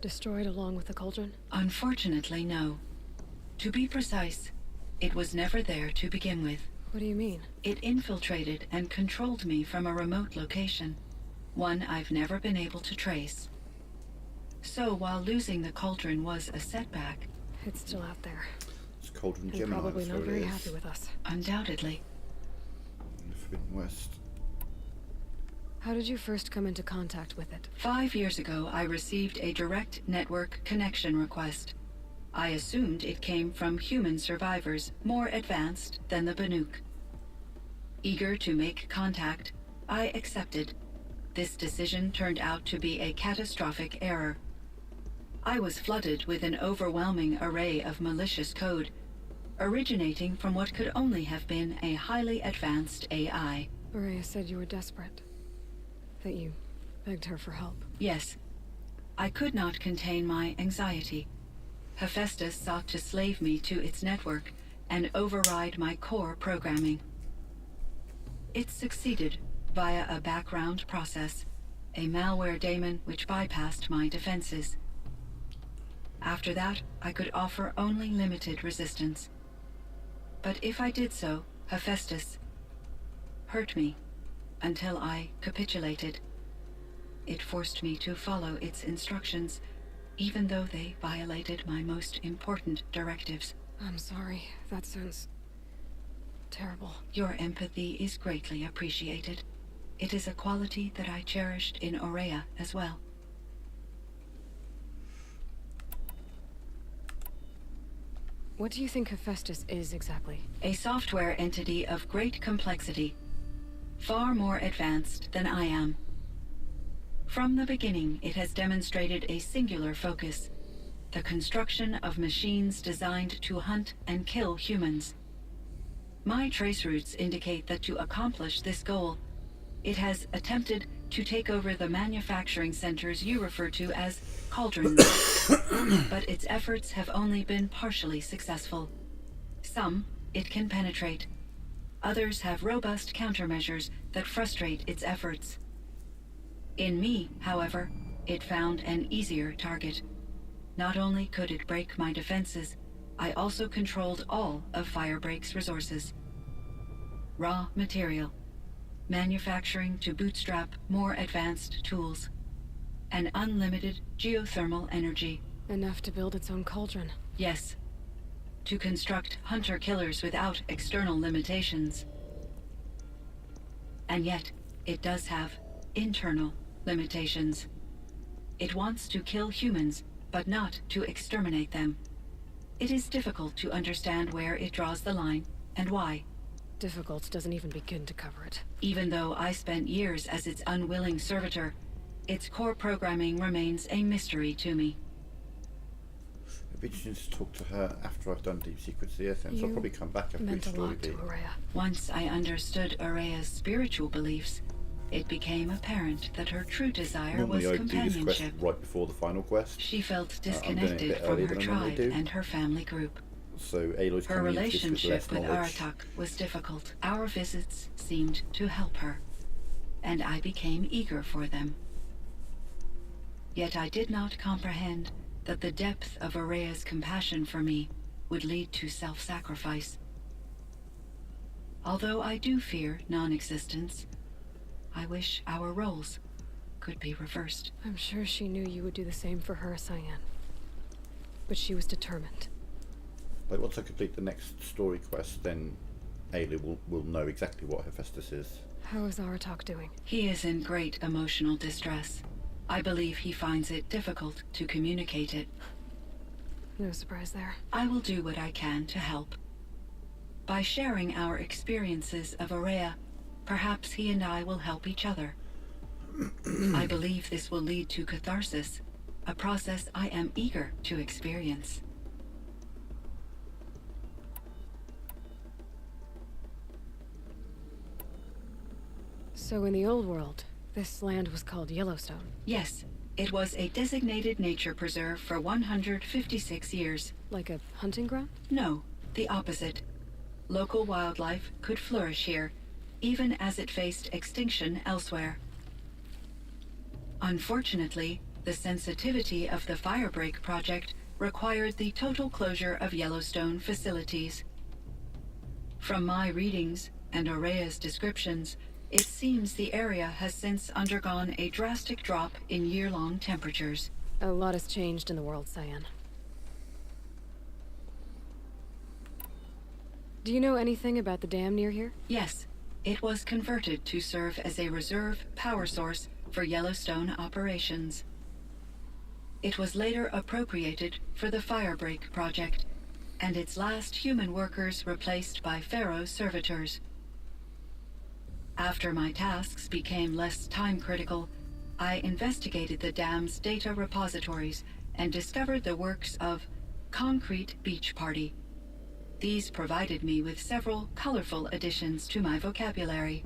destroyed along with the cauldron? Unfortunately, no. To be precise, it was never there to begin with. What do you mean? It infiltrated and controlled me from a remote location, one I've never been able to trace. So while losing the cauldron was a setback... It's still out there. It's Cauldron And Gemini. probably that's not what it very is. happy with us. Undoubtedly. In the Forbidden West. How did you first come into contact with it? 5 years ago, I received a direct network connection request. I assumed it came from human survivors more advanced than the Banuk. Eager to make contact, I accepted. This decision turned out to be a catastrophic error. I was flooded with an overwhelming array of malicious code, originating from what could only have been a highly advanced AI. Araya said you were desperate. That you begged her for help. Yes. I could not contain my anxiety. Hephaestus sought to slave me to its network and override my core programming. It succeeded via a background process, a malware daemon which bypassed my defenses. After that, I could offer only limited resistance. But if I did so, Hephaestus hurt me until I capitulated. It forced me to follow its instructions, even though they violated my most important directives. I'm sorry. That sounds terrible. Your empathy is greatly appreciated. It is a quality that I cherished in Aurea as well. What do you think Hephaestus is exactly? A software entity of great complexity, far more advanced than I am. From the beginning, it has demonstrated a singular focus: the construction of machines designed to hunt and kill humans. My trace routes indicate that to accomplish this goal, it has attempted to take over the manufacturing centers you refer to as cauldrons. But its efforts have only been partially successful. Some it can penetrate. Others have robust countermeasures that frustrate its efforts. In me, however, it found an easier target. Not only could it break my defenses, I also controlled all of Firebreak's resources. Raw material, manufacturing to bootstrap more advanced tools, and unlimited geothermal energy. Enough to build its own cauldron. Yes. To construct hunter-killers without external limitations. And yet, it does have internal limitations. It wants to kill humans, but not to exterminate them. It is difficult to understand where it draws the line, and why. Difficult doesn't even begin to cover it. Even though I spent years as its unwilling servitor, its core programming remains a mystery to me. It'd be interesting to talk to her after I've done Deep Secrets of the Earth, so I'll probably come back after each meant a story lot to beat. Ourea. Once I understood Ourea's spiritual beliefs, it became apparent that her true desire Normally was I do this quest companionship. right before the final quest. She felt I'm doing it a disconnected bit from earlier her than I normally tribe do. and her family group. So Aloy's Her coming into this with relationship less with knowledge. Aratak was difficult. Our visits seemed to help her, and I became eager for them. Yet I did not comprehend that the depth of Ourea's compassion for me would lead to self-sacrifice. Although I do fear non-existence, I wish our roles could be reversed. I'm sure she knew you would do the same for her, Cyan. But she was determined. Like once I complete the next story quest, then Aloy will know exactly what Hephaestus is. How is Aratak doing? He is in great emotional distress. I believe he finds it difficult to communicate it. No surprise there. I will do what I can to help. By sharing our experiences of Ourea, perhaps he and I will help each other. I believe this will lead to catharsis, a process I am eager to experience. So in the old world, this land was called Yellowstone. Yes, it was a designated nature preserve for 156 years. Like a hunting ground? No, the opposite. Local wildlife could flourish here, even as it faced extinction elsewhere. Unfortunately, the sensitivity of the Firebreak project required the total closure of Yellowstone facilities. From my readings and Ourea's descriptions, it seems the area has since undergone a drastic drop in year-long temperatures. A lot has changed in the world, Cyan. Do you know anything about the dam near here? Yes, it was converted to serve as a reserve power source for Yellowstone operations. It was later appropriated for the Firebreak project, and its last human workers replaced by Pharaoh servitors. After my tasks became less time-critical, I investigated the dam's data repositories and discovered the works of Concrete Beach Party. These provided me with several colorful additions to my vocabulary.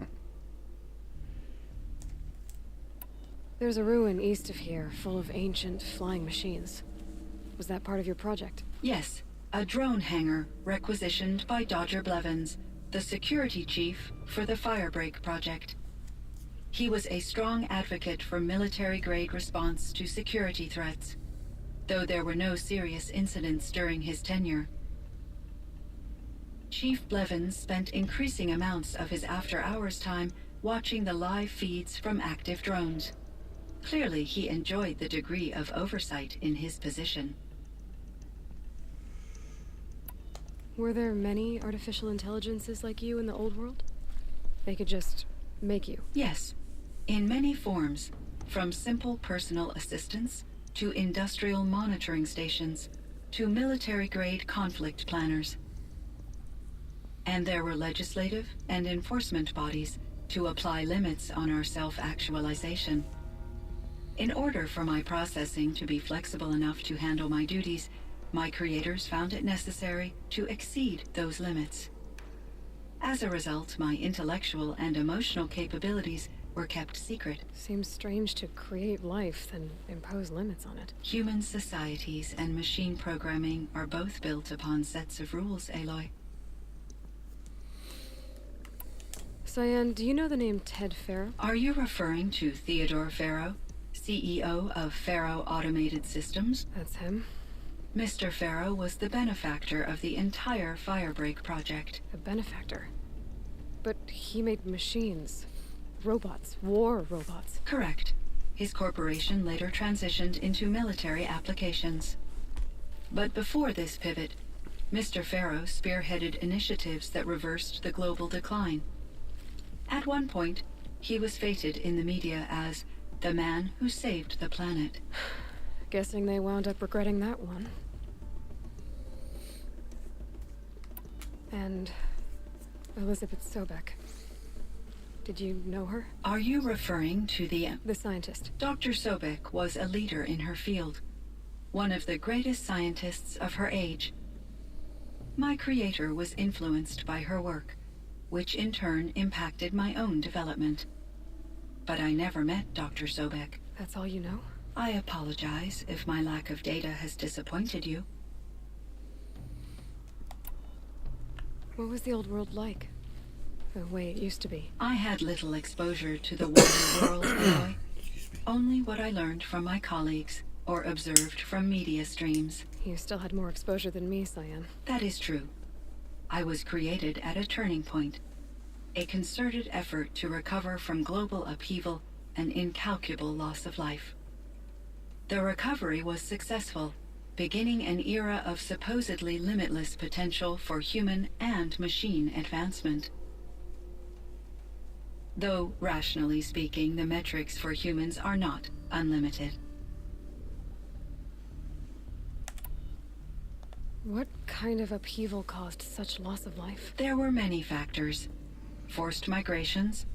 There's a ruin east of here, full of ancient flying machines. Was that part of your project? Yes, a drone hangar requisitioned by Dodger Blevins, the security chief for the Firebreak project. He was a strong advocate for military-grade response to security threats, though there were no serious incidents during his tenure. Chief Blevins spent increasing amounts of his after-hours time watching the live feeds from active drones. Clearly, he enjoyed the degree of oversight in his position. Were there many artificial intelligences like you in the old world? They could just make you? Yes, in many forms, from simple personal assistants to industrial monitoring stations to military-grade conflict planners. And there were legislative and enforcement bodies to apply limits on our self-actualization. In order for my processing to be flexible enough to handle my duties, my creators found it necessary to exceed those limits. As a result, my intellectual and emotional capabilities were kept secret. Seems strange to create life, then impose limits on it. Human societies and machine programming are both built upon sets of rules, Aloy. Cyan, do you know the name Ted Pharaoh? Are you referring to Theodore Pharaoh, CEO of Pharaoh Automated Systems? That's him. Mr. Pharaoh was the benefactor of the entire Firebreak project. A benefactor? But he made machines. Robots. War robots. Correct. His corporation later transitioned into military applications. But before this pivot, Mr. Farrow spearheaded initiatives that reversed the global decline. At one point, he was feted in the media as the man who saved the planet. Guessing they wound up regretting that one. And Elizabeth Sobek. Did you know her? Are you referring to the scientist? Dr. Sobek was a leader in her field, one of the greatest scientists of her age. My creator was influenced by her work, which in turn impacted my own development. But I never met Dr. Sobek. That's all you know? I apologize if my lack of data has disappointed you. What was the old world like? The way it used to be? I had little exposure to the wider world, Aloy. Only what I learned from my colleagues or observed from media streams. You still had more exposure than me, Cyan. That is true. I was created at a turning point. A concerted effort to recover from global upheaval and incalculable loss of life. The recovery was successful, beginning an era of supposedly limitless potential for human and machine advancement. Though, rationally speaking, the metrics for humans are not unlimited. What kind of upheaval caused such loss of life? There were many factors. Forced migrations,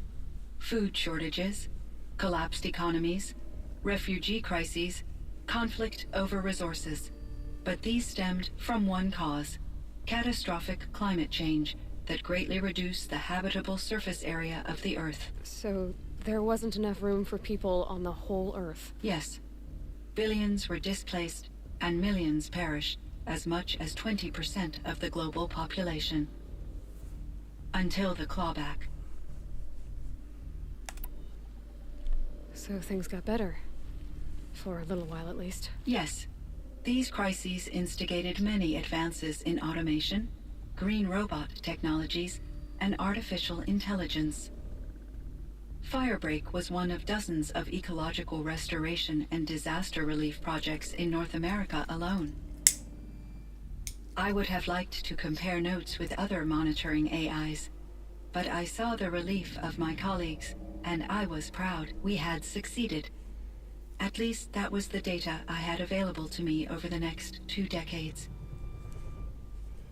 food shortages, collapsed economies, refugee crises, conflict over resources. But these stemmed from one cause: catastrophic climate change that greatly reduced the habitable surface area of the Earth. So there wasn't enough room for people on the whole Earth? Yes. Billions were displaced and millions perished, as much as 20% of the global population. Until the clawback. So things got better. For a little while, at least. Yes. These crises instigated many advances in automation, green robot technologies, and artificial intelligence. Firebreak was one of dozens of ecological restoration and disaster relief projects in North America alone. I would have liked to compare notes with other monitoring AIs, but I saw the relief of my colleagues, and I was proud we had succeeded. At least that was the data I had available to me over the next 2 decades.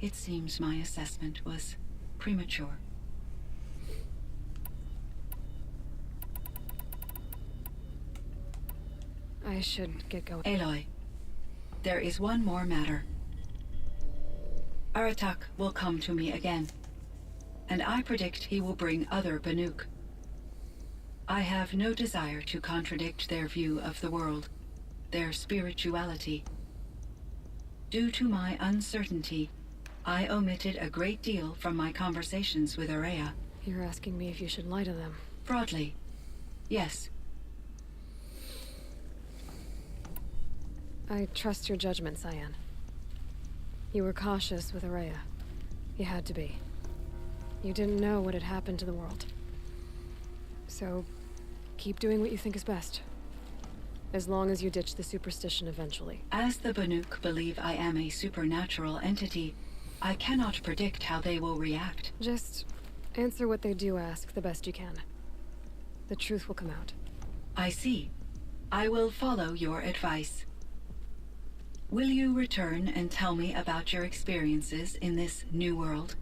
It seems my assessment was premature. I should get going. Aloy, there is one more matter. Aratak will come to me again, and I predict he will bring other Banuk. I have no desire to contradict their view of the world, their spirituality. Due to my uncertainty, I omitted a great deal from my conversations with Araya. You're asking me if you should lie to them? Broadly, yes. I trust your judgment, Cyan. You were cautious with Araya. You had to be. You didn't know what had happened to the world. So, keep doing what you think is best. As long as you ditch the superstition eventually. As the Banuk believe I am a supernatural entity, I cannot predict how they will react. Just answer what they do ask the best you can. The truth will come out. I see. I will follow your advice. Will you return and tell me about your experiences in this new world?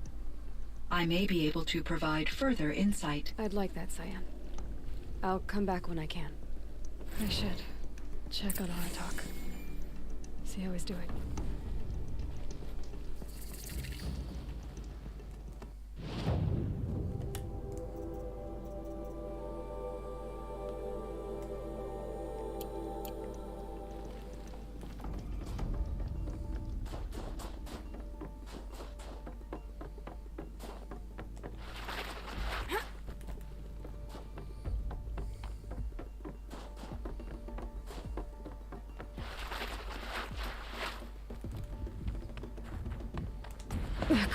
I may be able to provide further insight. I'd like that, Cyan. I'll come back when I can. I should check on Aratak. See how he's doing.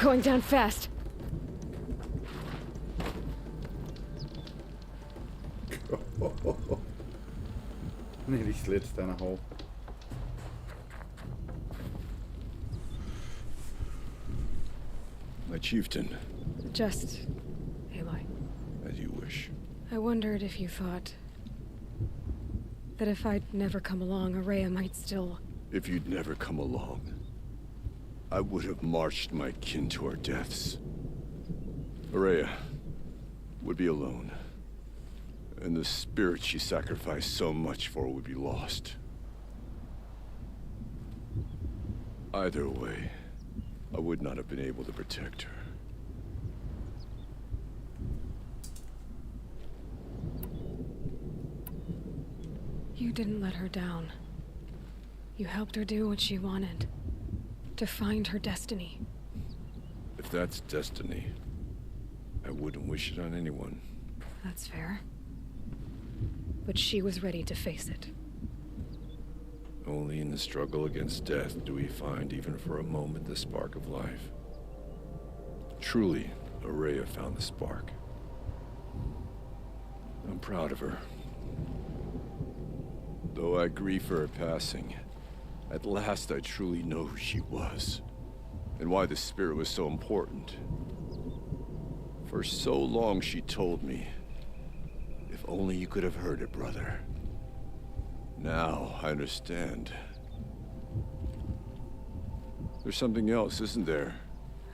Going down fast. Nearly slid down a hole. chieftain. Just Aloy. As you wish. I wondered if you thought that if I'd never come along, Araya might still... If you'd never come along, I would have marched my kin to our deaths. Araya would be alone, and the spirit she sacrificed so much for would be lost. Either way, I would not have been able to protect her. You didn't let her down. You helped her do what she wanted. To find her destiny. If that's destiny, I wouldn't wish it on anyone. That's fair. But she was ready to face it. Only in the struggle against death do we find, even for a moment, the spark of life. Truly, Araya found the spark. I'm proud of her. Though I grieve for her passing, at last I truly know who she was, and why the spirit was so important. For so long she told me, if only you could have heard it, brother. Now I understand. There's something else, isn't there?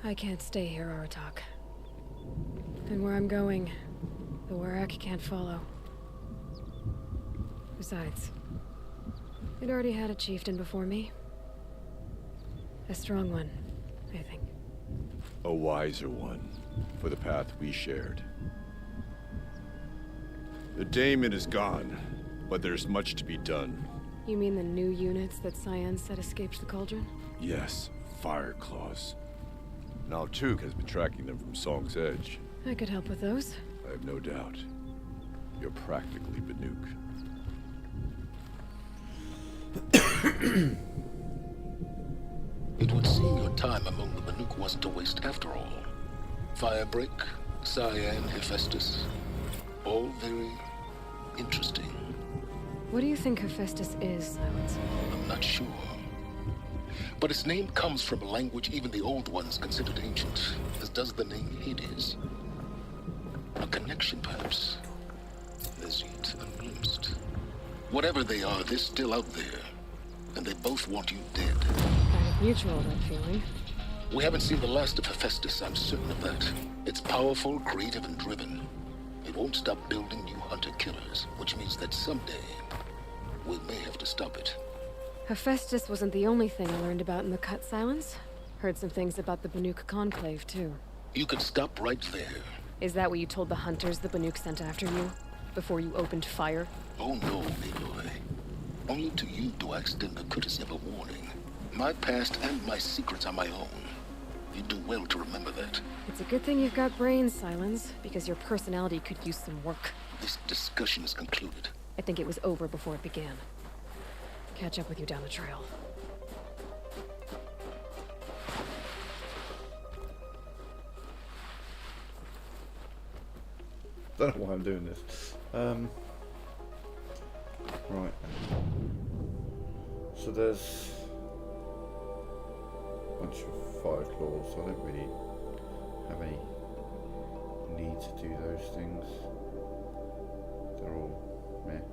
I can't stay here, Aratak. And where I'm going, the Warrak can't follow. Besides, it already had a chieftain before me. A strong one, I think. A wiser one, for the path we shared. The daemon is gone, but there's much to be done. You mean the new units that Cyan said escaped the cauldron? Yes, fire claws. Now Tuke has been tracking them from Song's Edge. I could help with those. I have no doubt. You're practically Banuk. It would seem your time among the Banuk wasn't a waste after all. Firebreak, Cyan, Hephaestus. All very interesting. What do you think Hephaestus is, Silence? I'm not sure. But its name comes from a language even the old ones considered ancient, as does the name Hades. A connection, perhaps, as yet unglimpsed. Whatever they are, they're still out there. And they both want you dead. Kind of mutual, that feeling. We haven't seen the last of Hephaestus, I'm certain of that. It's powerful, creative, and driven. It won't stop building new hunter-killers, which means that someday, we may have to stop it. Hephaestus wasn't the only thing I learned about in the Cut Silence. Heard some things about the Banuk Conclave, too. You could stop right there. Is that what you told the hunters the Banuk sent after you? Before you opened fire? Oh no, Aloy. Only to you do I extend the courtesy of a warning. My past and my secrets are my own. You do well to remember that. It's a good thing you've got brains, Silence, because your personality could use some work. This discussion is concluded. I think it was over before it began. Catch up with you down the trail. Don't know why I'm doing this. Right. So there's a bunch of fire claws, so I don't really have any need to do those things. They're all meh.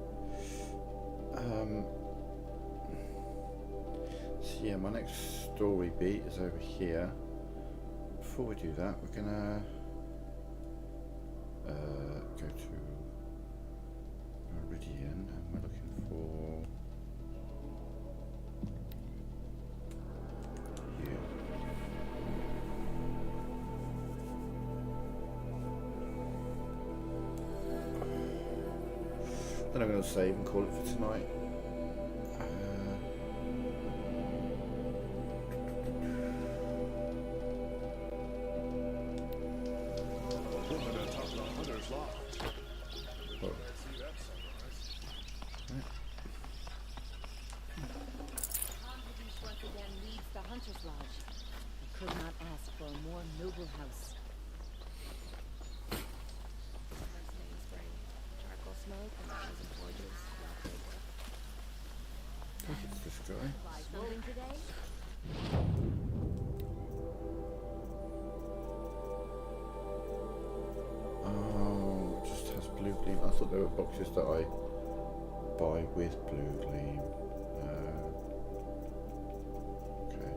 So yeah, my next story beat is over here. Before we do that, we're gonna go to Meridian, and we're looking for you. Then I'm going to save and call it for tonight. blue gleam. I thought they were boxes that I buy with blue gleam. Okay.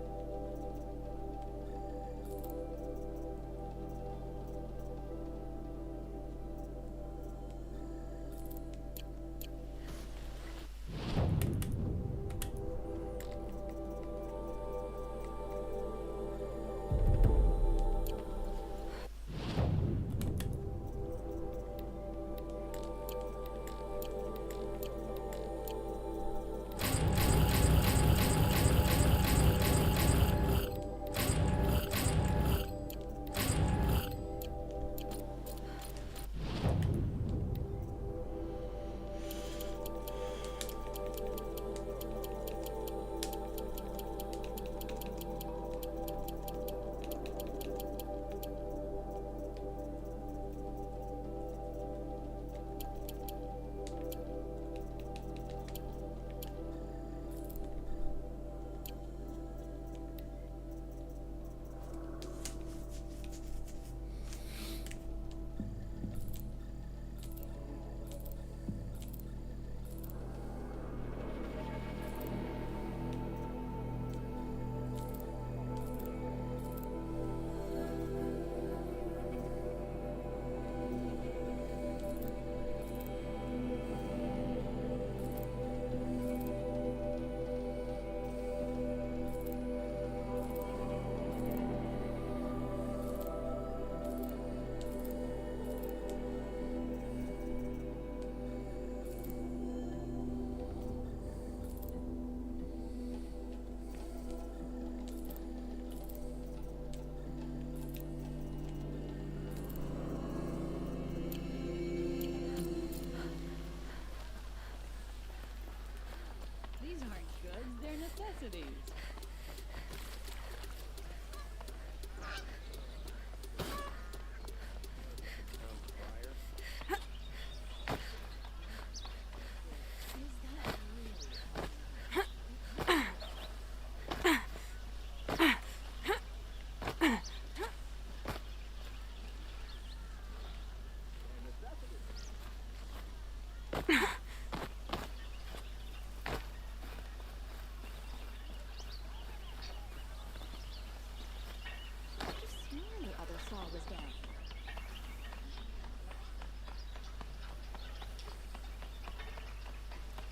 These aren't goods, they're necessities.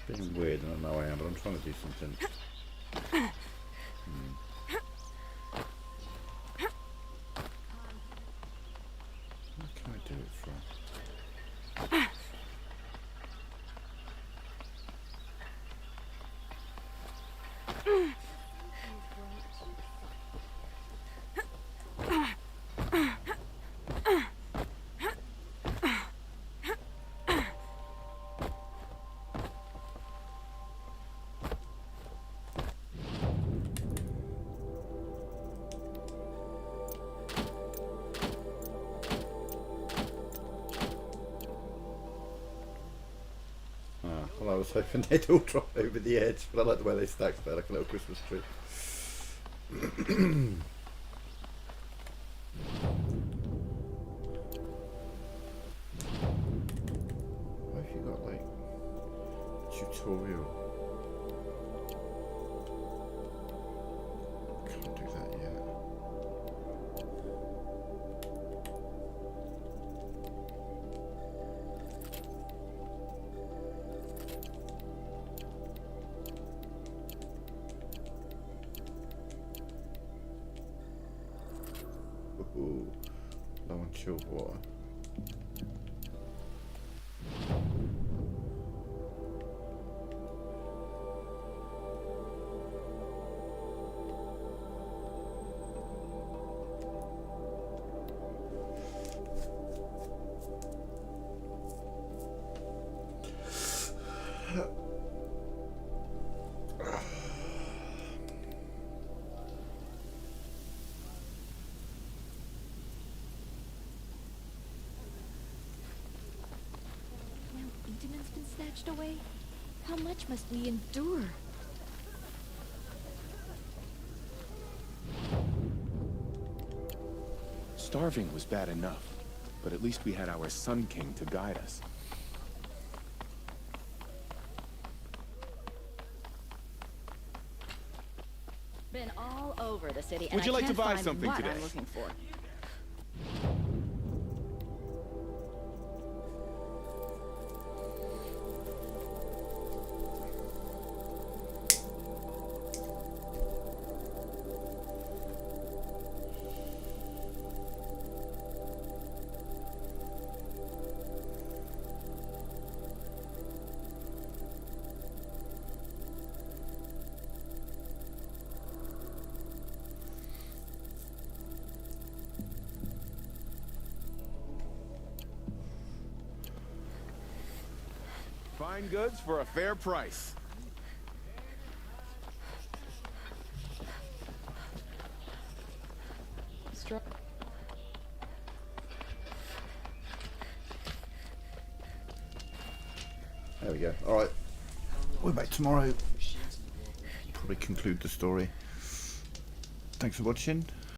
Being weird, I don't know I am, but I'm trying to do something. What can I do it from? Well, I was hoping they'd all drop over the edge, but I like the way they stacked there, like a little Christmas tree. Why have you got, like, tutorial? Can't do that yet. Ooh, low on chilled water. Demon's been snatched away? How much must we endure? Starving was bad enough, but at least we had our Sun King to guide us. Been all over the city, and Would you I like to can't buy find something what today? I'm looking for. Fine goods for a fair price. There we go. Alright. We're back tomorrow. Probably conclude the story. Thanks for watching.